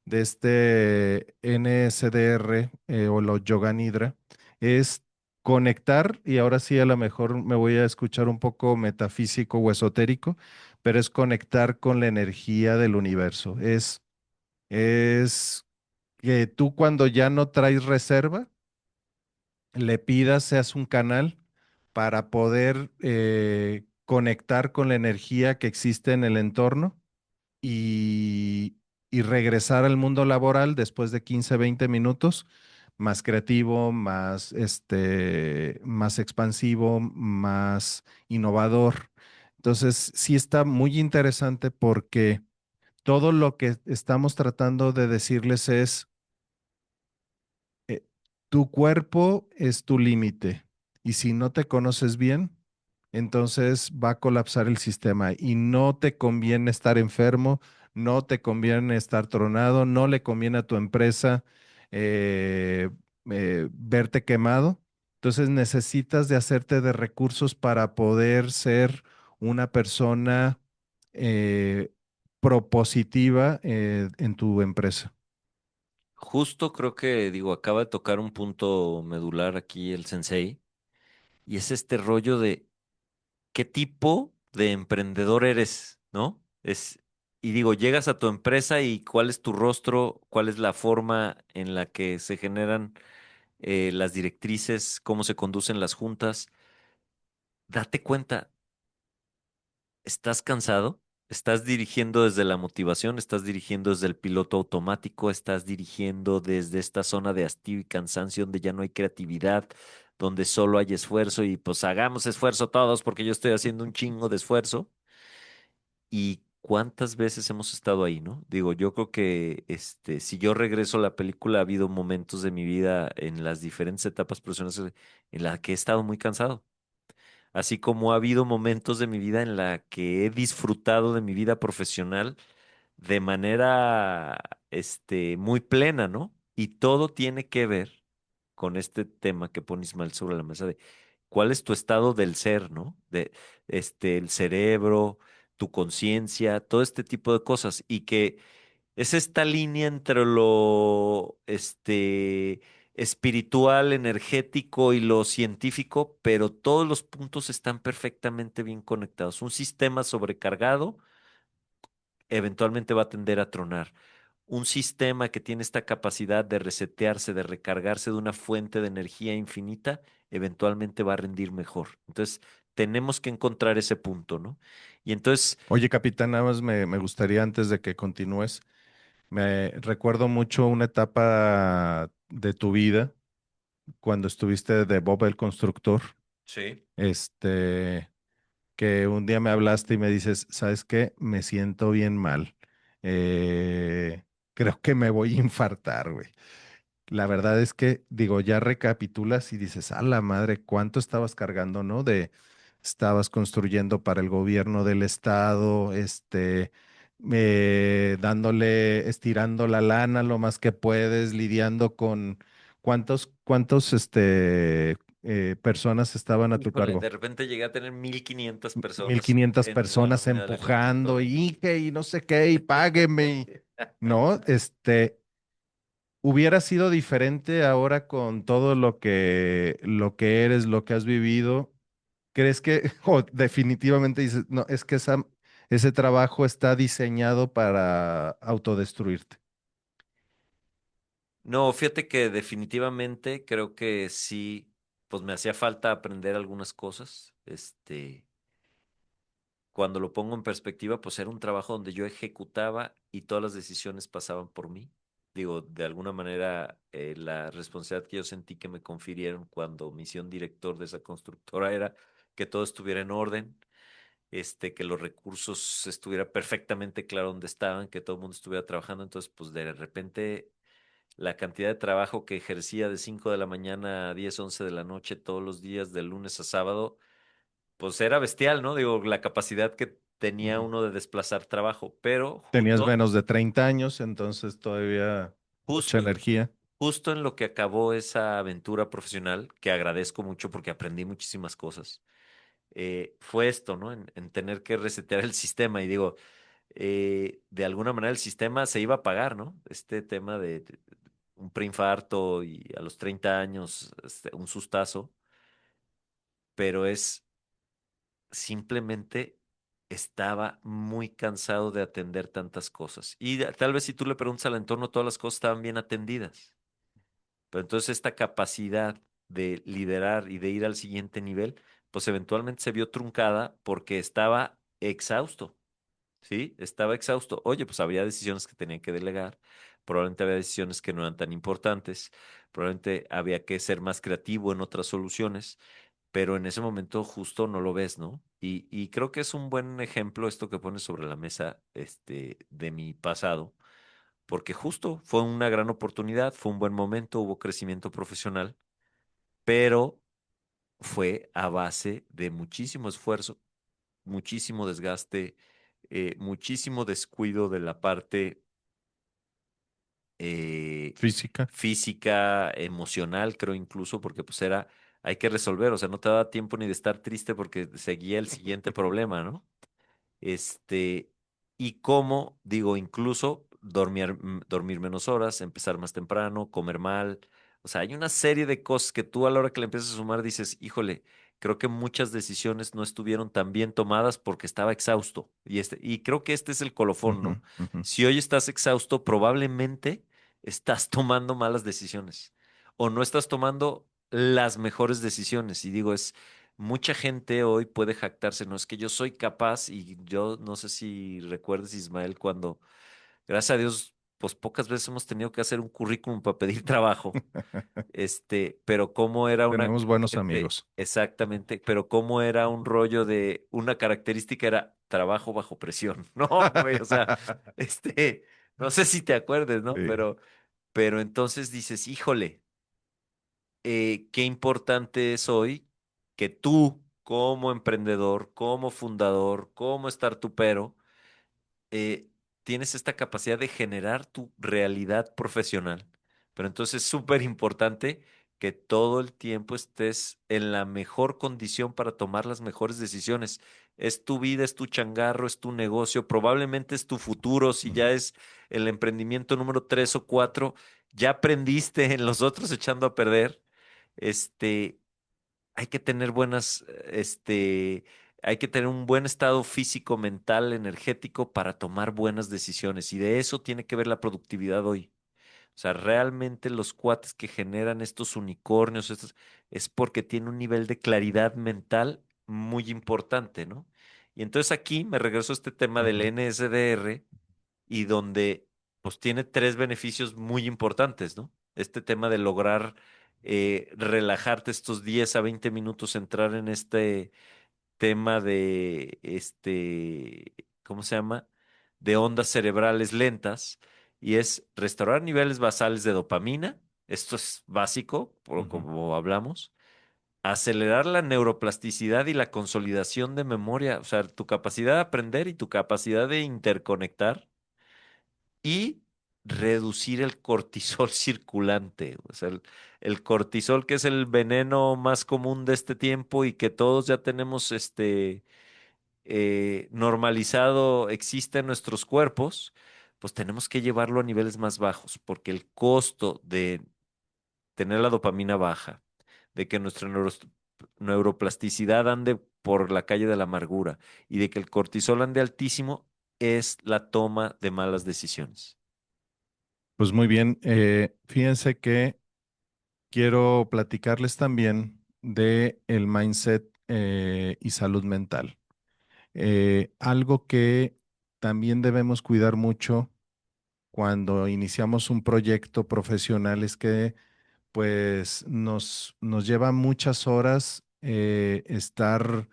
este NSDR o los Yoga Nidra es conectar, y ahora sí a lo mejor me voy a escuchar un poco metafísico o esotérico, pero es conectar con la energía del universo. Es que tú cuando ya no traes reserva, le pidas, seas un canal para poder conectar con la energía que existe en el entorno y regresar al mundo laboral después de 15, 20 minutos, más creativo, más expansivo, más innovador. Entonces, sí está muy interesante porque todo lo que estamos tratando de decirles es eh, tu cuerpo es tu límite y si no te conoces bien, entonces va a colapsar el sistema y no te conviene estar enfermo, no te conviene estar tronado, no le conviene a tu empresa eh, verte quemado. Entonces necesitas de hacerte de recursos para poder ser una persona eh, propositiva en tu empresa. Justo creo que, digo, acaba de tocar un punto medular aquí el sensei, y es este rollo de qué tipo de emprendedor eres, ¿no? Y digo, llegas a tu empresa y cuál es tu rostro, cuál es la forma en la que se generan las directrices, cómo se conducen las juntas. Date cuenta, ¿estás cansado? ¿Estás dirigiendo desde la motivación? ¿Estás dirigiendo desde el piloto automático? ¿Estás dirigiendo desde esta zona de hastío y cansancio donde ya no hay creatividad, donde solo hay esfuerzo y pues hagamos esfuerzo todos porque yo estoy haciendo un chingo de esfuerzo? y cuántas veces hemos estado ahí, ¿no? Digo, yo creo que si yo regreso a la película, ha habido momentos de mi vida en las diferentes etapas profesionales en las que he estado muy cansado. Así como ha habido momentos de mi vida en la que he disfrutado de mi vida profesional de manera, muy plena, ¿no? Y todo tiene que ver con este tema que pone Ismael sobre la mesa de cuál es tu estado del ser, ¿no? De, el cerebro, tu conciencia, todo este tipo de cosas. Y que es esta línea entre lo, espiritual, energético y lo científico, pero todos los puntos están perfectamente bien conectados. Un sistema sobrecargado eventualmente va a tender a tronar. Un sistema que tiene esta capacidad de resetearse, de recargarse de una fuente de energía infinita, eventualmente va a rendir mejor. Entonces, tenemos que encontrar ese punto, ¿no? Y entonces, Oye, capitán, nada más me gustaría antes de que continúes, me recuerdo mucho una etapa de tu vida cuando estuviste de Bob el Constructor, sí. este, que un día me hablaste y me dices, ¿sabes qué? Me siento bien mal. Creo que me voy a infartar, güey. La verdad es que, digo, ya recapitulas y dices, a la madre, ¿cuánto estabas cargando, no? Estabas construyendo para el gobierno del estado, dándole, estirando la lana lo más que puedes, lidiando con personas estaban a tu Híjole, cargo. de repente llegué a tener 1,500 mil personas quinientas en la personas nómina de la empujando constructora. y no sé qué, y págueme, ¿no? Hubiera sido diferente ahora con todo lo que eres, lo que has vivido. ¿Crees que, o definitivamente dices, no, es que ese trabajo está diseñado para autodestruirte? No, fíjate que definitivamente creo que sí, pues me hacía falta aprender algunas cosas. Cuando lo pongo en perspectiva, pues era un trabajo donde yo ejecutaba y todas las decisiones pasaban por mí. Digo, de alguna manera, la responsabilidad que yo sentí que me confirieron cuando me hicieron director de esa constructora era que todo estuviera en orden, que los recursos estuviera perfectamente claro dónde estaban, que todo el mundo estuviera trabajando. Entonces, pues de repente la cantidad de trabajo que ejercía de 5 de la mañana a 10, 11 de la noche todos los días, de lunes a sábado, pues era bestial, ¿no? Digo, la capacidad que tenía Ujú. uno de desplazar trabajo, pero Tenías justo, menos de 30 años, entonces todavía mucha justo, energía. justo en lo que acabó esa aventura profesional, que agradezco mucho porque aprendí muchísimas cosas, fue esto, ¿no? En tener que resetear el sistema y digo, de alguna manera el sistema se iba a pagar, ¿no? Este tema de un preinfarto y a los 30 años, un sustazo, pero es simplemente estaba muy cansado de atender tantas cosas. Y tal vez si tú le preguntas al entorno, todas las cosas estaban bien atendidas. Pero entonces esta capacidad de liderar y de ir al siguiente nivel, pues eventualmente se vio truncada porque estaba exhausto. ¿Sí? Estaba exhausto. Oye, pues había decisiones que tenía que delegar, probablemente había decisiones que no eran tan importantes, probablemente había que ser más creativo en otras soluciones, pero en ese momento justo no lo ves, ¿no? Y creo que es un buen ejemplo esto que pones sobre la mesa, de mi pasado, porque justo fue una gran oportunidad, fue un buen momento, hubo crecimiento profesional, pero fue a base de muchísimo esfuerzo, muchísimo desgaste, muchísimo descuido de la parte eh, Física. física, emocional, creo incluso, porque pues era, hay que resolver, o sea, no te daba tiempo ni de estar triste porque seguía el siguiente problema, ¿no? Este, y cómo, digo, incluso dormir menos horas, empezar más temprano, comer mal. O sea, hay una serie de cosas que tú a la hora que le empiezas a sumar dices, híjole, creo que muchas decisiones no estuvieron tan bien tomadas porque estaba exhausto. Y creo que este es el colofón, Ujú, ¿no? ujú. Si hoy estás exhausto, probablemente estás tomando malas decisiones o no estás tomando las mejores decisiones. Y digo, mucha gente hoy puede jactarse, no es que yo soy capaz y yo no sé si recuerdes, Ismael, cuando, gracias a Dios, pues pocas veces hemos tenido que hacer un currículum para pedir trabajo, pero cómo era una, Tenemos buenos amigos. exactamente, pero cómo era un rollo de, una característica era trabajo bajo presión. No, güey, o sea, no sé si te acuerdes, ¿no? Sí. Pero entonces dices, híjole, qué importante es hoy que tú, como emprendedor, como fundador, como startupero, eh, tienes esta capacidad de generar tu realidad profesional. Pero entonces es súper importante que todo el tiempo estés en la mejor condición para tomar las mejores decisiones. Es tu vida, es tu changarro, es tu negocio, probablemente es tu futuro, si ya Ujú. es el emprendimiento número 3 o 4, ya aprendiste en los otros echando a perder. Este, hay que tener hay que tener un buen estado físico, mental, energético para tomar buenas decisiones. Y de eso tiene que ver la productividad hoy. O sea, realmente los cuates que generan estos unicornios, es porque tienen un nivel de claridad mental muy importante, ¿no? Y entonces aquí me regreso a este tema del Ujú. NSDR y donde pues tiene tres beneficios muy importantes, ¿no? Este tema de lograr relajarte estos 10 a 20 minutos, entrar en este tema de, ¿cómo se llama? De ondas cerebrales lentas, y es restaurar niveles basales de dopamina, esto es básico, por Ujú. como hablamos, acelerar la neuroplasticidad y la consolidación de memoria, o sea, tu capacidad de aprender y tu capacidad de interconectar y reducir el cortisol circulante. O sea, el cortisol, que es el veneno más común de este tiempo y que todos ya tenemos normalizado, existe en nuestros cuerpos, pues tenemos que llevarlo a niveles más bajos, porque el costo de tener la dopamina baja, de que nuestra neuroplasticidad ande por la calle de la amargura y de que el cortisol ande altísimo, es la toma de malas decisiones. Pues muy bien. Fíjense que quiero platicarles también de el mindset y salud mental. Algo que también debemos cuidar mucho cuando iniciamos un proyecto profesional es que pues nos lleva muchas horas estar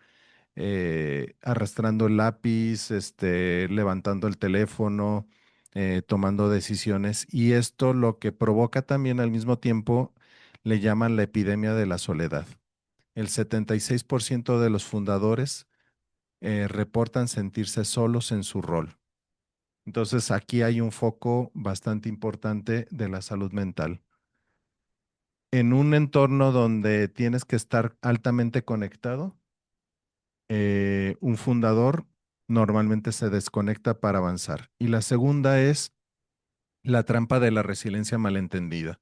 arrastrando el lápiz, levantando el teléfono, tomando decisiones. Y esto lo que provoca también al mismo tiempo le llaman la epidemia de la soledad. El 76% de los fundadores reportan sentirse solos en su rol. Entonces aquí hay un foco bastante importante de la salud mental. En un entorno donde tienes que estar altamente conectado, un fundador normalmente se desconecta para avanzar. Y la segunda es la trampa de la resiliencia malentendida.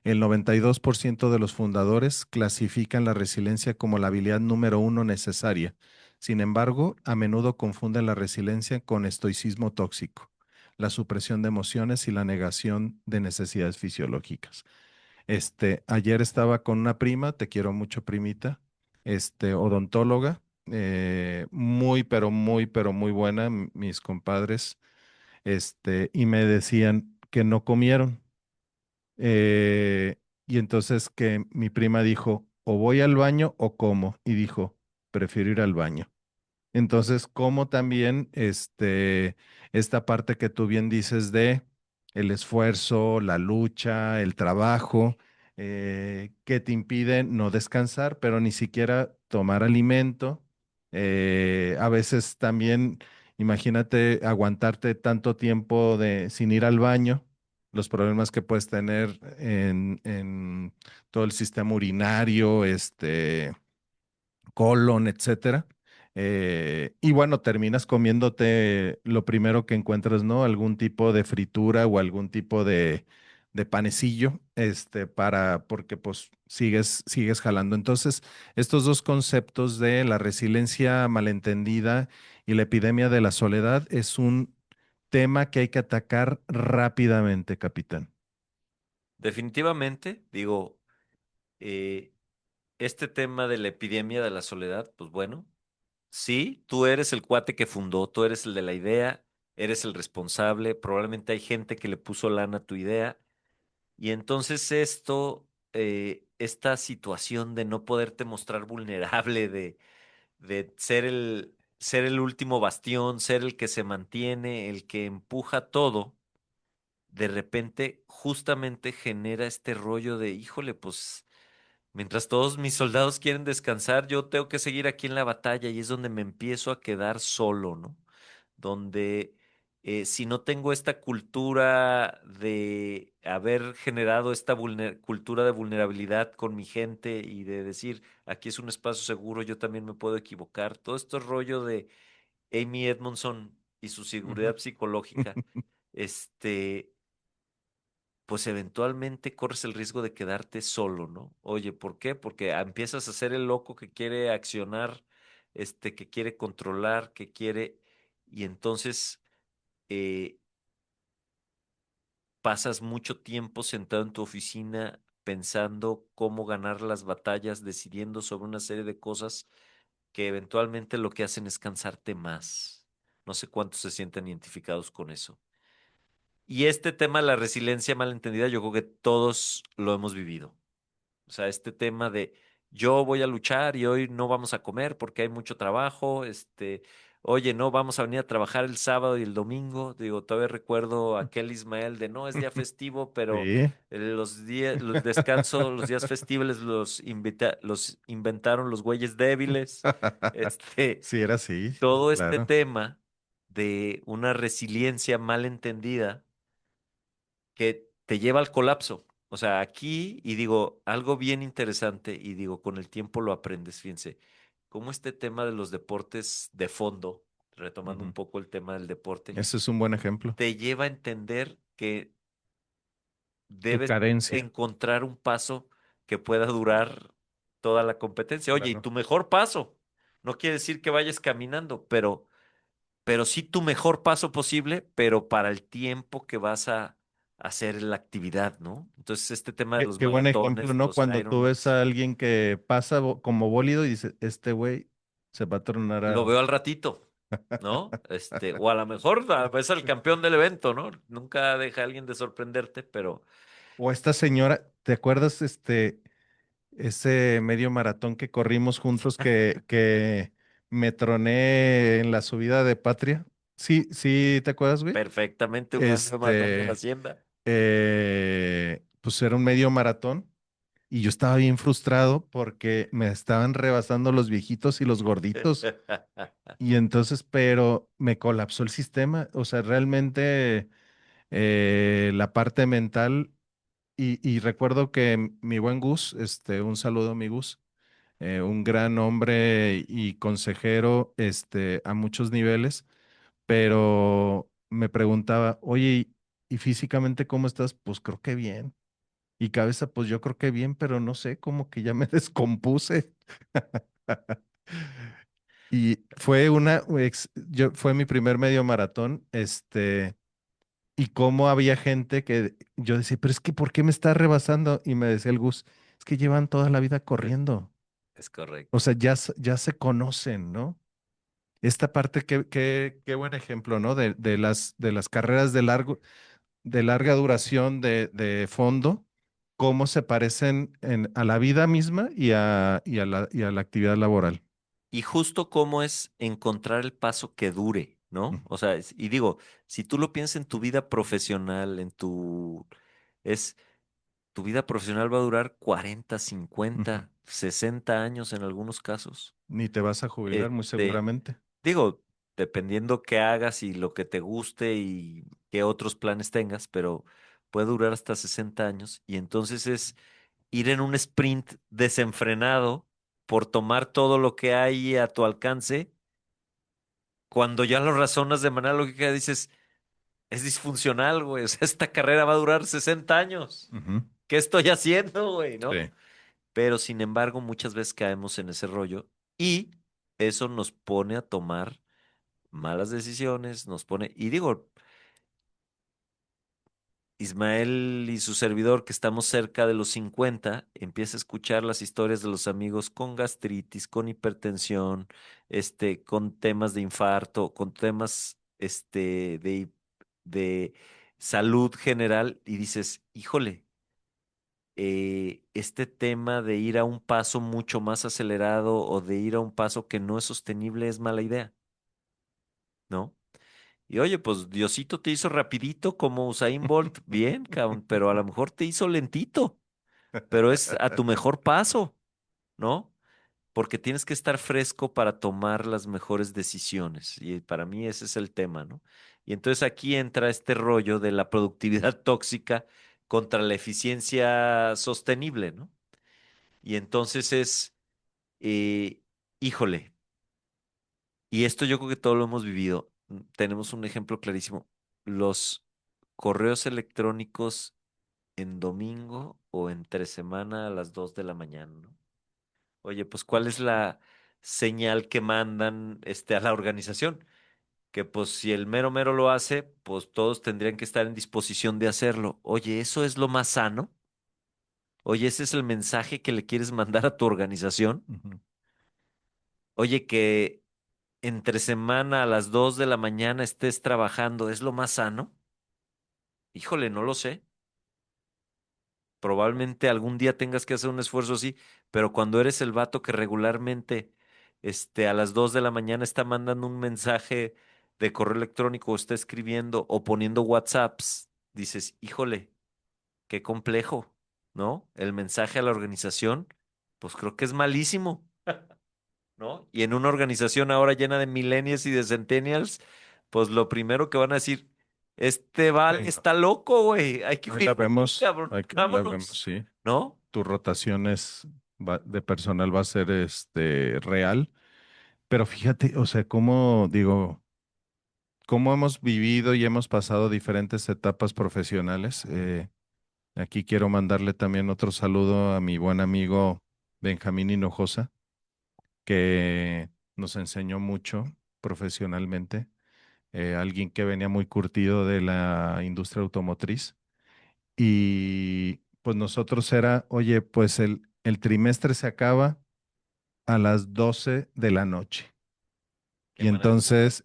El 92% de los fundadores clasifican la resiliencia como la habilidad número uno necesaria. Sin embargo, a menudo confunden la resiliencia con estoicismo tóxico, la supresión de emociones y la negación de necesidades fisiológicas. Ayer estaba con una prima, te quiero mucho, primita, odontóloga, muy, pero muy buena, mis compadres, y me decían que no comieron. Y entonces que mi prima dijo, o voy al baño o como, y dijo, prefiero ir al baño. Entonces, como también esta parte que tú bien dices de el esfuerzo, la lucha, el trabajo, que te impide no descansar, pero ni siquiera tomar alimento. A veces también, imagínate aguantarte tanto tiempo sin ir al baño, los problemas que puedes tener en todo el sistema urinario, colon, etcétera. Y bueno, terminas comiéndote lo primero que encuentras, ¿no? Algún tipo de fritura o algún tipo de panecillo, porque pues sigues jalando. Entonces, estos dos conceptos de la resiliencia malentendida y la epidemia de la soledad es un tema que hay que atacar rápidamente, capitán. Definitivamente, digo, eh, este tema de la epidemia de la soledad, pues bueno, sí, tú eres el cuate que fundó, tú eres el de la idea, eres el responsable, probablemente hay gente que le puso lana a tu idea y entonces esta situación de no poderte mostrar vulnerable, de ser el último bastión, ser el que se mantiene, el que empuja todo, de repente justamente genera este rollo de, híjole, pues mientras todos mis soldados quieren descansar, yo tengo que seguir aquí en la batalla y es donde me empiezo a quedar solo, ¿no? Donde si no tengo esta cultura de haber generado esta cultura de vulnerabilidad con mi gente y de decir, aquí es un espacio seguro, yo también me puedo equivocar, todo este rollo de Amy Edmondson y su Ujú. seguridad psicológica, este pues eventualmente corres el riesgo de quedarte solo, ¿no? Oye, ¿por qué? Porque empiezas a ser el loco que quiere accionar, que quiere controlar, que quiere, y entonces eh, pasas mucho tiempo sentado en tu oficina pensando cómo ganar las batallas, decidiendo sobre una serie de cosas que eventualmente lo que hacen es cansarte más. No sé cuántos se sienten identificados con eso. Y este tema de la resiliencia malentendida, yo creo que todos lo hemos vivido. O sea, este tema de yo voy a luchar y hoy no vamos a comer porque hay mucho trabajo, oye, no vamos a venir a trabajar el sábado y el domingo. Digo, todavía recuerdo aquel Ismael de no, es día festivo, pero Sí. los días, los descanso, los días festivales los inventaron los güeyes débiles. Este, Sí, era así, todo este claro. tema de una resiliencia mal entendida que te lleva al colapso. O sea, aquí, y digo, algo bien interesante, y digo, con el tiempo lo aprendes, fíjense, cómo este tema de los deportes de fondo, retomando un Ujú. poco el tema del deporte, Ese es un buen ejemplo. te lleva a entender que Tu debes cadencia, encontrar un paso que pueda durar toda la competencia. Oye, y claro. tu mejor paso, no quiere decir que vayas caminando, pero sí tu mejor paso posible, pero para el tiempo que vas a hacer la actividad, ¿no? Entonces, este tema de Qué, los qué buen ejemplo, maratones, ¿no? los Cuando tú ves Ironmans, a alguien que pasa como bólido y dices, este güey se va a tornar lo a... veo al ratito, ¿no? O a lo mejor es el campeón del evento, ¿no? Nunca deja a alguien de sorprenderte, pero O esta señora, ¿te acuerdas ese medio maratón que corrimos juntos que me troné en la subida de Patria? Sí, sí, ¿te acuerdas, güey? perfectamente un gran maratón de la Este, hacienda. pues era un medio maratón y yo estaba bien frustrado porque me estaban rebasando los viejitos y los gorditos. Y entonces, pero me colapsó el sistema. O sea, realmente la parte mental. Y recuerdo que mi buen Gus, un saludo a mi Gus, un gran hombre y consejero, a muchos niveles, pero me preguntaba, oye, ¿y físicamente cómo estás? Pues creo que bien. Y cabeza, pues yo creo que bien, pero no sé, como que ya me descompuse. Y fue mi primer medio maratón, y cómo había gente que yo decía, pero es que ¿por qué me está rebasando? Y me decía el Gus, es que llevan toda la vida corriendo. Es O correcto. sea, ya se conocen, ¿no? Esta parte, qué buen ejemplo, ¿no? De las carreras de larga duración de fondo, cómo se parecen a la vida misma y a la actividad laboral. Y justo cómo es encontrar el paso que dure, ¿no? Ujú, O sea, y digo, si tú lo piensas en tu vida profesional, es, tu vida profesional va a durar 40, ujú. 50, 60 años en algunos casos. Ni te vas a jubilar, muy Este, seguramente. digo, dependiendo qué hagas y lo que te guste y qué otros planes tengas, pero puede durar hasta 60 años. Y entonces es ir en un sprint desenfrenado por tomar todo lo que hay a tu alcance cuando ya lo razonas de manera lógica, dices, es disfuncional, güey. O sea, esta carrera va a durar 60 años. Ujú. ¿Qué estoy haciendo, güey? ¿No? Sí. Pero sin embargo, muchas veces caemos en ese rollo y eso nos pone a tomar malas decisiones, nos pone, y digo, Ismael y su servidor, que estamos cerca de los 50, empieza a escuchar las historias de los amigos con gastritis, con hipertensión, con temas de infarto, con temas de salud general y dices, híjole, este tema de ir a un paso mucho más acelerado o de ir a un paso que no es sostenible es mala idea, ¿no? Y oye, pues Diosito te hizo rapidito como Usain Bolt, bien, cabrón, pero a lo mejor te hizo lentito, pero es a tu mejor paso, ¿no? Porque tienes que estar fresco para tomar las mejores decisiones. Y para mí ese es el tema, ¿no? Y entonces aquí entra este rollo de la productividad tóxica contra la eficiencia sostenible, ¿no? Y entonces eh, híjole, y esto yo creo que todos lo hemos vivido. Tenemos un ejemplo clarísimo. Los correos electrónicos en domingo o entre semana a las 2 de la mañana, ¿no? Oye, pues ¿cuál es la señal que mandan a la organización? Que pues si el mero mero lo hace, pues todos tendrían que estar en disposición de hacerlo. Oye, ¿eso es lo más sano? Oye, ¿ese es el mensaje que le quieres mandar a tu organización? Ujú. Oye, que entre semana a las 2 de la mañana estés trabajando, ¿es lo más sano? Híjole, no lo sé. Probablemente algún día tengas que hacer un esfuerzo así, pero cuando eres el vato que regularmente a las 2 de la mañana está mandando un mensaje de correo electrónico o está escribiendo o poniendo WhatsApps, dices, híjole, qué complejo, ¿no? El mensaje a la organización, pues creo que es malísimo. ¿No? Y en una organización ahora llena de millennials y de centennials, pues lo primero que van a decir, este Sí, vale no. está loco, güey, hay que Ahí ir la por ti, vemos, cabrón, la vemos, vámonos, sí. ¿no? Tu rotación de personal va a ser real, pero fíjate, o sea, cómo digo, cómo hemos vivido y hemos pasado diferentes etapas profesionales. Aquí quiero mandarle también otro saludo a mi buen amigo Benjamín Hinojosa, que nos enseñó mucho profesionalmente, alguien que venía muy curtido de la industria automotriz. Y pues nosotros era, oye, pues el trimestre se acaba a las 12 de la noche. Qué Y maravilla. entonces,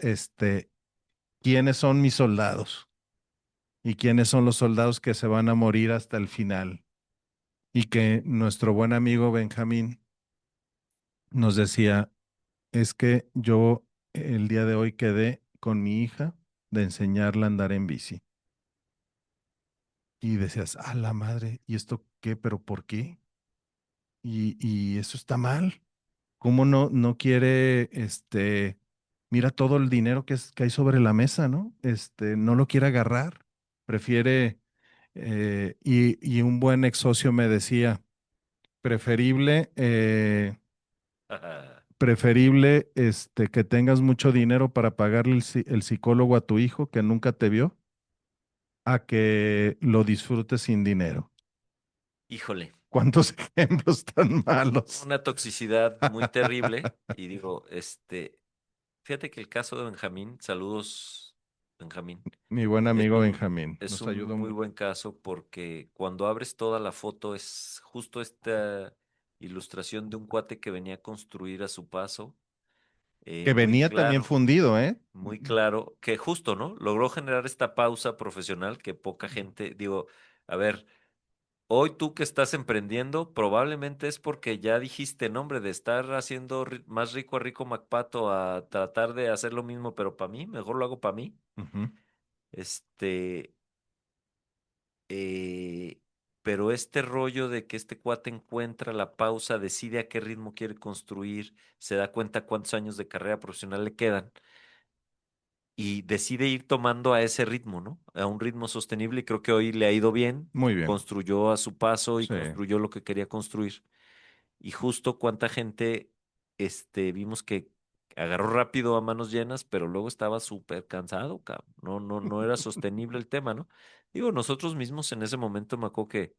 ¿quiénes son mis soldados? ¿Y quiénes son los soldados que se van a morir hasta el final? Y que nuestro buen amigo Benjamín nos decía, es que yo el día de hoy quedé con mi hija de enseñarla a andar en bici. Y decías, a la madre, ¿y esto qué? ¿Pero por qué? Y eso está mal. ¿Cómo no quiere, mira todo el dinero que hay sobre la mesa, ¿no? No lo quiere agarrar, prefiere, y un buen ex socio me decía, preferible, preferible, que tengas mucho dinero para pagarle el psicólogo a tu hijo que nunca te vio, a que lo disfrutes sin dinero. Híjole, ¿Cuántos ejemplos tan malos? una toxicidad muy terrible y digo, fíjate que el caso de Benjamín, saludos, Benjamín, Mi buen es amigo un, Benjamín es nos un ayudó muy mucho. buen caso porque cuando abres toda la foto es justo esta ilustración de un cuate que venía a construir a su paso, Que venía también fundido, ¿eh? muy claro, que justo, ¿no? Logró generar esta pausa profesional que poca gente, digo, a ver, hoy tú que estás emprendiendo, probablemente es porque ya dijiste, nombre, de estar haciendo más rico a Rico MacPato a tratar de hacer lo mismo, pero para mí, mejor lo hago para mí. Ujú. Este, eh, pero este rollo de que este cuate encuentra la pausa, decide a qué ritmo quiere construir, se da cuenta cuántos años de carrera profesional le quedan y decide ir tomando a ese ritmo, ¿no? A un ritmo sostenible y creo que hoy le ha ido bien, Muy bien. construyó a su paso y Sí. construyó lo que quería construir. Y justo cuánta gente, vimos que agarró rápido a manos llenas, pero luego estaba súper cansado, cabrón. No era sostenible el tema, ¿no? Digo, nosotros mismos en ese momento me acuerdo que,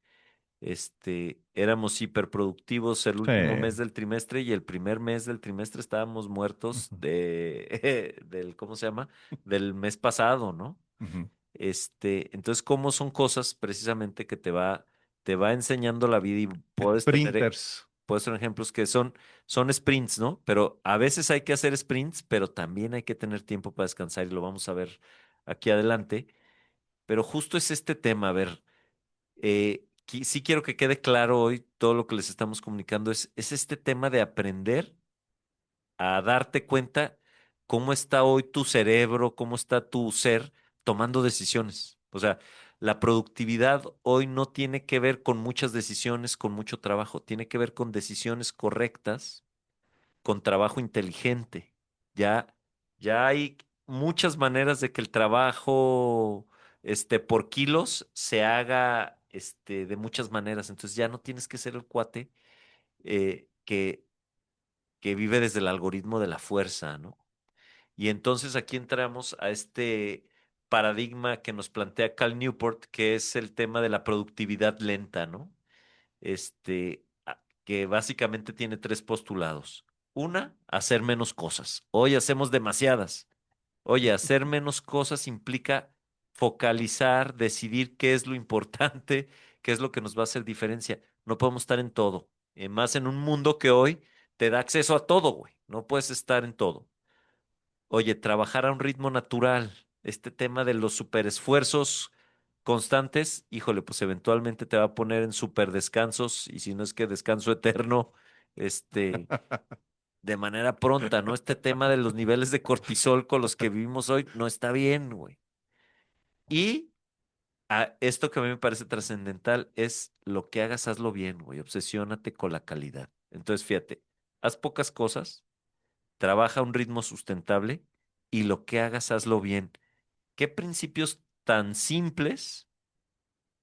éramos hiperproductivos el Sí. último mes del trimestre y el primer mes del trimestre estábamos muertos Ujú, del, ¿cómo se llama? Del mes pasado, ¿no? ujú. Entonces, ¿cómo son cosas precisamente que te va enseñando la vida y puedes tener Sprinters. puedo ser ejemplos que son sprints, ¿no? Pero a veces hay que hacer sprints, pero también hay que tener tiempo para descansar y lo vamos a ver aquí adelante. Pero justo es este tema, a ver, sí quiero que quede claro hoy todo lo que les estamos comunicando, es este tema de aprender a darte cuenta cómo está hoy tu cerebro, cómo está tu ser tomando decisiones. O sea, la productividad hoy no tiene que ver con muchas decisiones, con mucho trabajo, tiene que ver con decisiones correctas, con trabajo inteligente. Ya, ya hay muchas maneras de que el trabajo, por kilos se haga, de muchas maneras. Entonces ya no tienes que ser el cuate que vive desde el algoritmo de la fuerza, ¿no? Y entonces aquí entramos a este paradigma que nos plantea Cal Newport, que es el tema de la productividad lenta, ¿no? Que básicamente tiene tres postulados. Una, hacer menos cosas. Hoy hacemos demasiadas. Oye, hacer menos cosas implica focalizar, decidir qué es lo importante, qué es lo que nos va a hacer diferencia. No podemos estar en todo. Más en un mundo que hoy te da acceso a todo, güey. No puedes estar en todo. Oye, trabajar a un ritmo natural. Este tema de los superesfuerzos constantes, híjole, pues eventualmente te va a poner en super descansos, y si no es que descanso eterno, este, de manera pronta, ¿no? Este tema de los niveles de cortisol con los que vivimos hoy no está bien, güey. Y esto que a mí me parece trascendental es lo que hagas, hazlo bien, güey. Obsesiónate con la calidad. Entonces, fíjate, haz pocas cosas, trabaja a un ritmo sustentable y lo que hagas, hazlo bien. ¿Qué principios tan simples,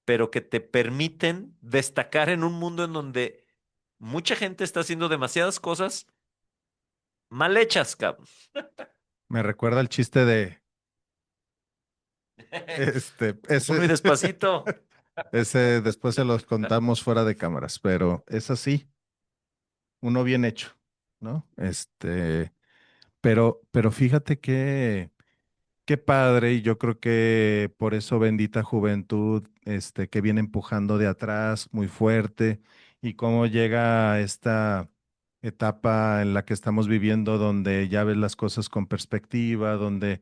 pero que te permiten destacar en un mundo en donde mucha gente está haciendo demasiadas cosas mal hechas, cabrón? Me recuerda el chiste de, Uno y ese, despacito. ese después se los contamos fuera de cámaras, pero es así, uno bien hecho, ¿no? Pero fíjate que qué padre, y yo creo que por eso bendita juventud, que viene empujando de atrás muy fuerte, y cómo llega esta etapa en la que estamos viviendo, donde ya ves las cosas con perspectiva, donde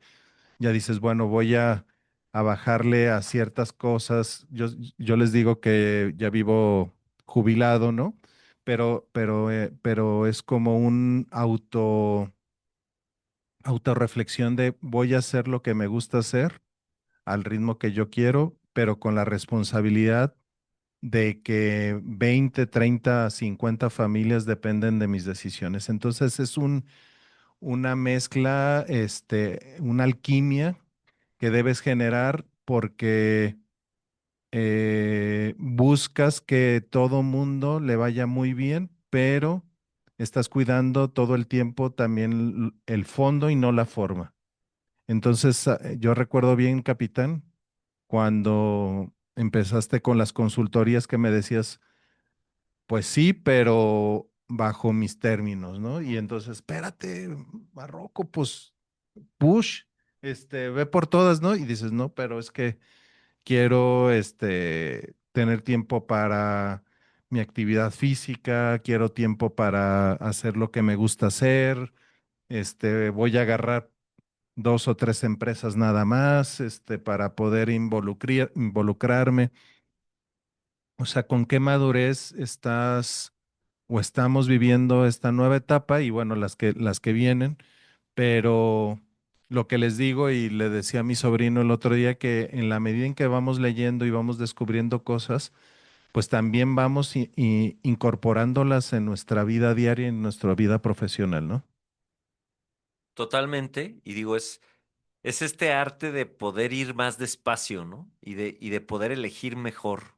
ya dices, bueno, a bajarle a ciertas cosas. Yo les digo que ya vivo jubilado, ¿no? Pero es como un autorreflexión de voy a hacer lo que me gusta hacer al ritmo que yo quiero, pero con la responsabilidad de que 20, 30, 50 familias dependen de mis decisiones. Entonces es una mezcla, una alquimia que debes generar porque buscas que todo mundo le vaya muy bien, pero estás cuidando todo el tiempo también el fondo y no la forma. Entonces, yo recuerdo bien, capitán, cuando empezaste con las consultorías que me decías, pues sí, pero bajo mis términos, ¿no? Y entonces, espérate, Barroco, pues push, ve por todas, ¿no? Y dices, no, pero es que quiero, tener tiempo para mi actividad física, quiero tiempo para hacer lo que me gusta hacer, voy a agarrar dos o tres empresas nada más, para poder involucrarme. O sea, ¿con qué madurez estás o estamos viviendo esta nueva etapa y bueno, las que vienen? Pero lo que les digo y le decía a mi sobrino el otro día, que en la medida en que vamos leyendo y vamos descubriendo cosas, pues también vamos incorporándolas en nuestra vida diaria, en nuestra vida profesional, ¿no? Totalmente. Y digo, es este arte de poder ir más despacio, ¿no? Y de poder elegir mejor.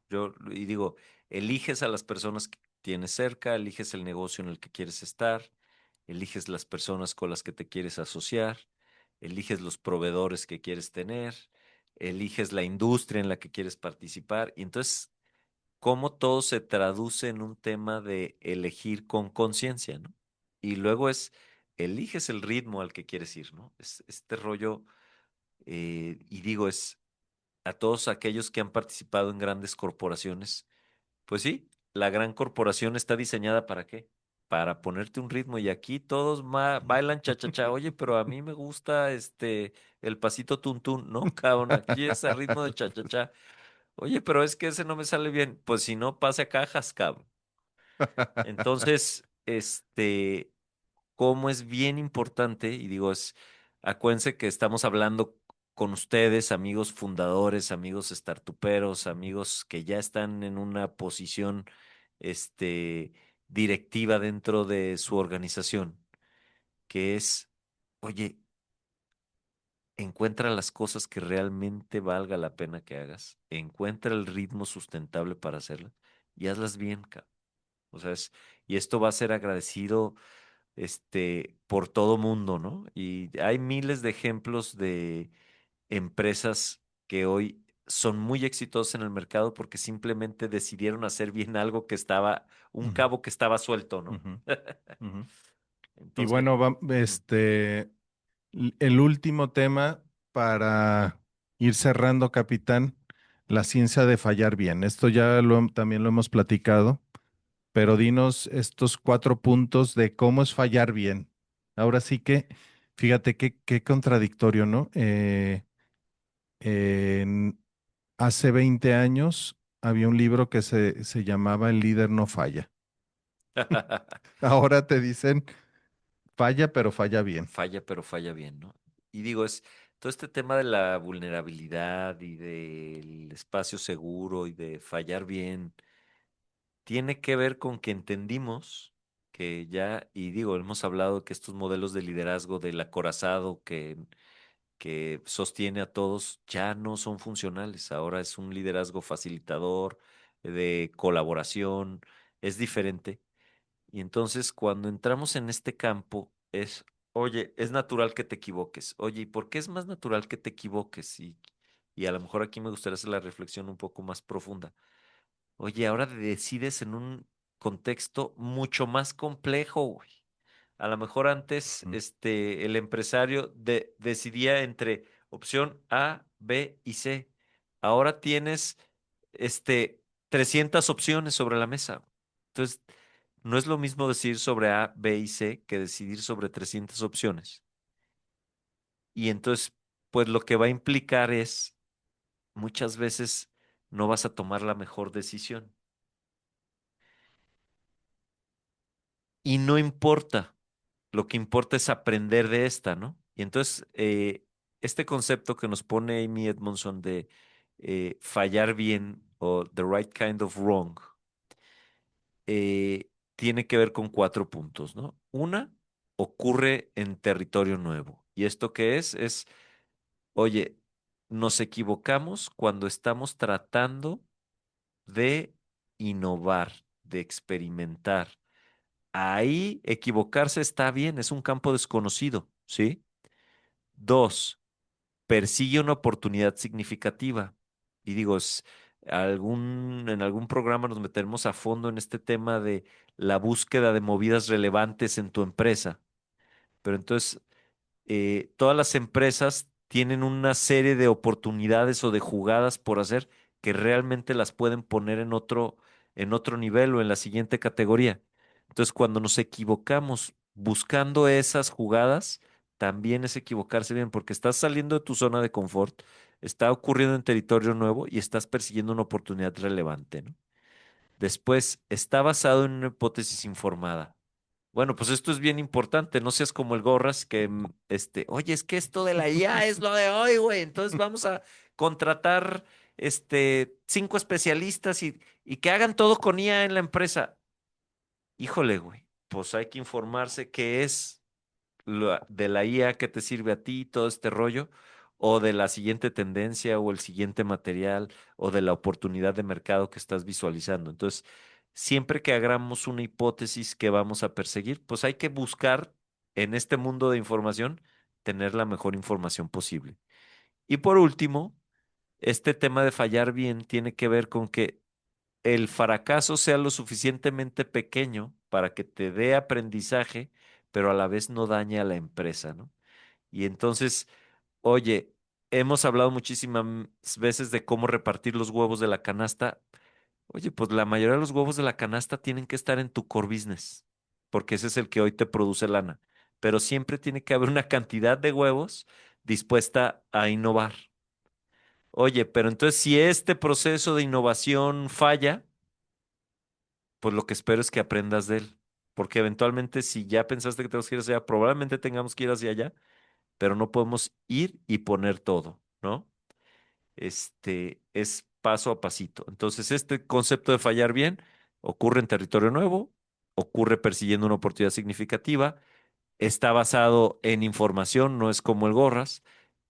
Y digo, eliges a las personas que tienes cerca, eliges el negocio en el que quieres estar, eliges las personas con las que te quieres asociar, eliges los proveedores que quieres tener, eliges la industria en la que quieres participar. Y entonces, cómo todo se traduce en un tema de elegir con conciencia, ¿no? Y luego eliges el ritmo al que quieres ir, ¿no? Es este rollo, y digo, es a todos aquellos que han participado en grandes corporaciones, pues sí, la gran corporación está diseñada ¿para qué? Para ponerte un ritmo y aquí todos bailan cha-cha-cha. Oye, pero a mí me gusta el pasito tuntún, ¿no, cabrón? Aquí es a ritmo de cha-cha-cha. Oye, pero es que ese no me sale bien. Pues si no, pase a cajas, cabrón. Entonces, cómo es bien importante, y digo, acuérdense que estamos hablando con ustedes, amigos fundadores, amigos startuperos, amigos que ya están en una posición, este, directiva dentro de su organización, que es, oye, encuentra las cosas que realmente valga la pena que hagas, encuentra el ritmo sustentable para hacerlas y hazlas bien, cabrón. O sea, y esto va a ser agradecido por todo mundo, ¿no? Y hay miles de ejemplos de empresas que hoy son muy exitosas en el mercado porque simplemente decidieron hacer bien algo que estaba, un Ujú, cabo que estaba suelto, ¿no? ujú, ujú. Y Entonces, bueno, ujú. el último tema para ir cerrando, capitán, la ciencia de fallar bien. Esto ya también lo hemos platicado, pero dinos estos 4 puntos de cómo es fallar bien. Ahora sí que, fíjate qué contradictorio, ¿no? En- hace 20 años había un libro que se llamaba El líder no falla. Ahora te dicen falla, pero falla bien. Falla, pero falla bien, ¿no? Y digo, es todo este tema de la vulnerabilidad y del espacio seguro y de fallar bien tiene que ver con que entendimos que ya, y digo, hemos hablado que estos modelos de liderazgo del acorazado que sostiene a todos ya no son funcionales. Ahora es un liderazgo facilitador, de colaboración, es diferente. Y entonces cuando entramos en este campo es, oye, es natural que te equivoques. Oye, ¿y por qué es más natural que te equivoques? Y a lo mejor aquí me gustaría hacer la reflexión un poco más profunda. Oye, ahora decides en un contexto mucho más complejo, güey. A lo mejor antes, Ujú, el empresario decidía entre opción A, B y C. Ahora tienes, este, 300 opciones sobre la mesa. Entonces, no es lo mismo decidir sobre A, B y C que decidir sobre 300 opciones. Y entonces, pues lo que va a implicar es, muchas veces no vas a tomar la mejor decisión. Y no importa, lo que importa es aprender de esta, ¿no? Y entonces, este concepto que nos pone Amy Edmondson de fallar bien o the right kind of wrong, tiene que ver con 4 puntos, ¿no? Una, ocurre en territorio nuevo. ¿Y esto qué es? Es, oye, nos equivocamos cuando estamos tratando de innovar, de experimentar. Ahí equivocarse está bien, es un campo desconocido, ¿sí? Dos, persigue una oportunidad significativa. Y digo, en algún programa nos meteremos a fondo en este tema de la búsqueda de movidas relevantes en tu empresa. Pero entonces, todas las empresas tienen una serie de oportunidades o de jugadas por hacer que realmente las pueden poner en otro nivel o en la siguiente categoría. Entonces, cuando nos equivocamos buscando esas jugadas, también es equivocarse bien, porque estás saliendo de tu zona de confort, está ocurriendo en territorio nuevo y estás persiguiendo una oportunidad relevante, ¿no? Después, está basado en una hipótesis informada. Bueno, pues esto es bien importante, no seas como el Gorras que, oye, es que esto de la IA es lo de hoy, güey, entonces vamos a contratar, 5 especialistas y que hagan todo con IA en la empresa. Híjole, güey, pues hay que informarse qué es de la IA que te sirve a ti, todo este rollo, o de la siguiente tendencia o el siguiente material o de la oportunidad de mercado que estás visualizando. Entonces, siempre que hagamos una hipótesis que vamos a perseguir, pues hay que buscar en este mundo de información tener la mejor información posible. Y por último, este tema de fallar bien tiene que ver con que el fracaso sea lo suficientemente pequeño para que te dé aprendizaje, pero a la vez no dañe a la empresa, ¿no? Y entonces, oye, hemos hablado muchísimas veces de cómo repartir los huevos de la canasta, Oye, pues la mayoría de los huevos de la canasta tienen que estar en tu core business, porque ese es el que hoy te produce lana. Pero siempre tiene que haber una cantidad de huevos dispuesta a innovar. Oye, pero entonces si este proceso de innovación falla, pues lo que espero es que aprendas de él. Porque eventualmente si ya pensaste que tenemos que ir hacia allá, probablemente tengamos que ir hacia allá, pero no podemos ir y poner todo, ¿no? Es paso a pasito. Entonces, este concepto de fallar bien ocurre en territorio nuevo, ocurre persiguiendo una oportunidad significativa, está basado en información, no es como el Gorras,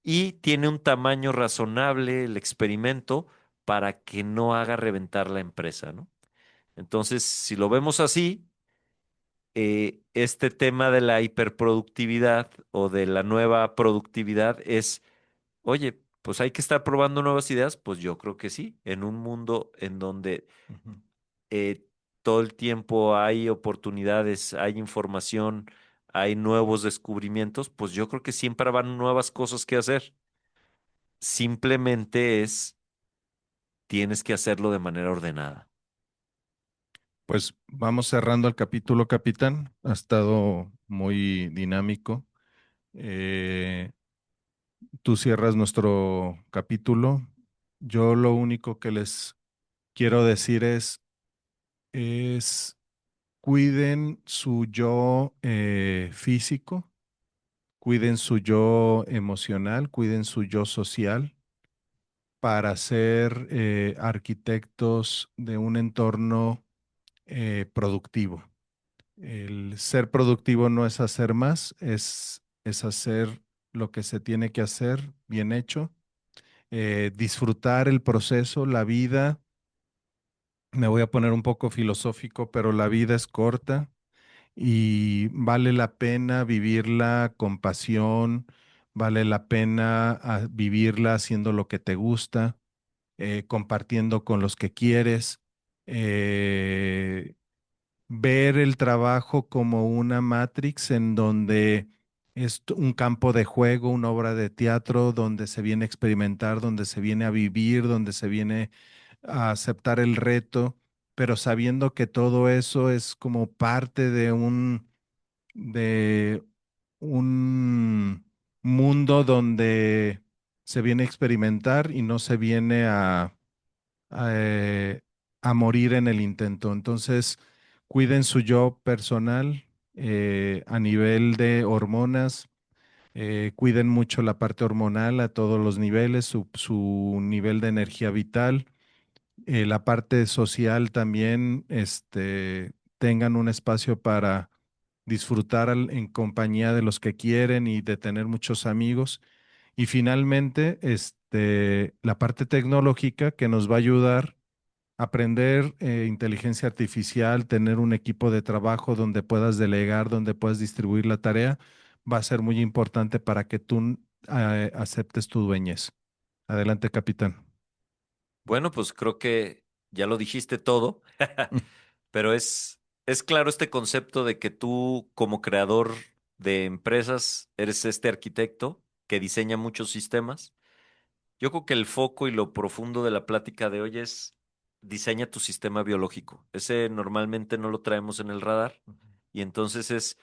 y tiene un tamaño razonable el experimento para que no haga reventar la empresa, ¿no? Entonces, si lo vemos así, este tema de la hiperproductividad o de la nueva productividad es, oye, pues hay que estar probando nuevas ideas, pues yo creo que sí, en un mundo en donde Ujú. eh, todo el tiempo hay oportunidades, hay información, hay nuevos descubrimientos, pues yo creo que siempre van nuevas cosas que hacer. Simplemente tienes que hacerlo de manera ordenada. Pues vamos cerrando el capítulo, capitán. Ha estado muy dinámico. Eh, Tú cierras nuestro capítulo. Yo lo único que les quiero decir es cuiden su yo físico, cuiden su yo emocional, cuiden su yo social para ser arquitectos de un entorno productivo. El ser productivo no es hacer más, es hacer lo que se tiene que hacer bien hecho, disfrutar el proceso, la vida. Me voy a poner un poco filosófico, pero la vida es corta y vale la pena vivirla con pasión, vale la pena vivirla haciendo lo que te gusta, compartiendo con los que quieres, eh, ver el trabajo como una matrix en donde es un campo de juego, una obra de teatro, donde se viene a experimentar, donde se viene a vivir, donde se viene a aceptar el reto, pero sabiendo que todo eso es como parte de un mundo donde se viene a experimentar y no se viene a, a morir en el intento. Entonces, cuiden su yo personal a nivel de hormonas, cuiden mucho la parte hormonal a todos los niveles, su nivel de energía vital, la parte social también, tengan un espacio para disfrutar en compañía de los que quieren y de tener muchos amigos. Y finalmente, la parte tecnológica que nos va a ayudar a aprender inteligencia artificial, tener un equipo de trabajo donde puedas delegar, donde puedas distribuir la tarea, va a ser muy importante para que tú aceptes tu dueñez. Adelante, capitán. Bueno, pues creo que ya lo dijiste todo, pero es claro este concepto de que tú como creador de empresas eres este arquitecto que diseña muchos sistemas. Yo creo que el foco y lo profundo de la plática de hoy es diseña tu sistema biológico. Ese normalmente no lo traemos en el radar y entonces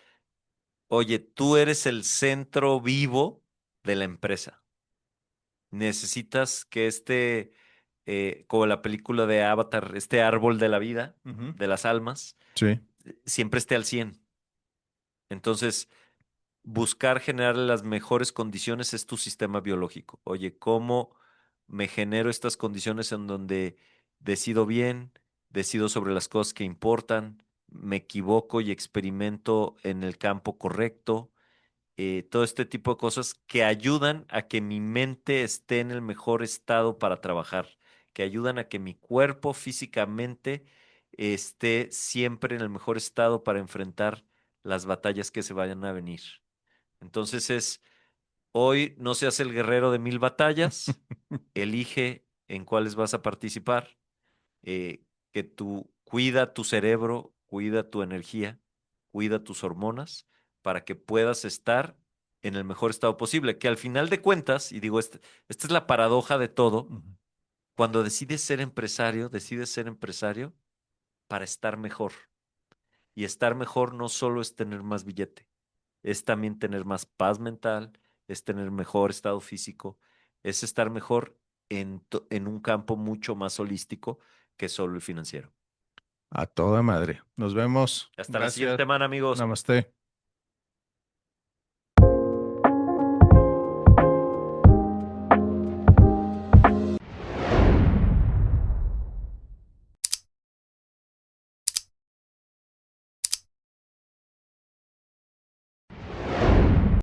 oye, tú eres el centro vivo de la empresa. Necesitas que como la película de Avatar, este árbol de la vida, Ujú. de las almas, Sí. siempre esté al 100. Entonces, buscar generar las mejores condiciones es tu sistema biológico. Oye, ¿cómo me genero estas condiciones en donde decido bien, decido sobre las cosas que importan, me equivoco y experimento en el campo correcto? Todo este tipo de cosas que ayudan a que mi mente esté en el mejor estado para trabajar, que ayudan a que mi cuerpo físicamente esté siempre en el mejor estado para enfrentar las batallas que se vayan a venir. Entonces hoy no seas el guerrero de 1000 batallas, elige en cuáles vas a participar, que tú cuida tu cerebro, cuida tu energía, cuida tus hormonas para que puedas estar en el mejor estado posible, que al final de cuentas, y digo, esta es la paradoja de todo, Ujú. Cuando decides ser empresario para estar mejor. Y estar mejor no solo es tener más billete, es también tener más paz mental, es tener mejor estado físico, es estar mejor en un campo mucho más holístico que solo el financiero. A toda madre. Nos vemos. Hasta la siguiente Gracias. semana, amigos. Namaste.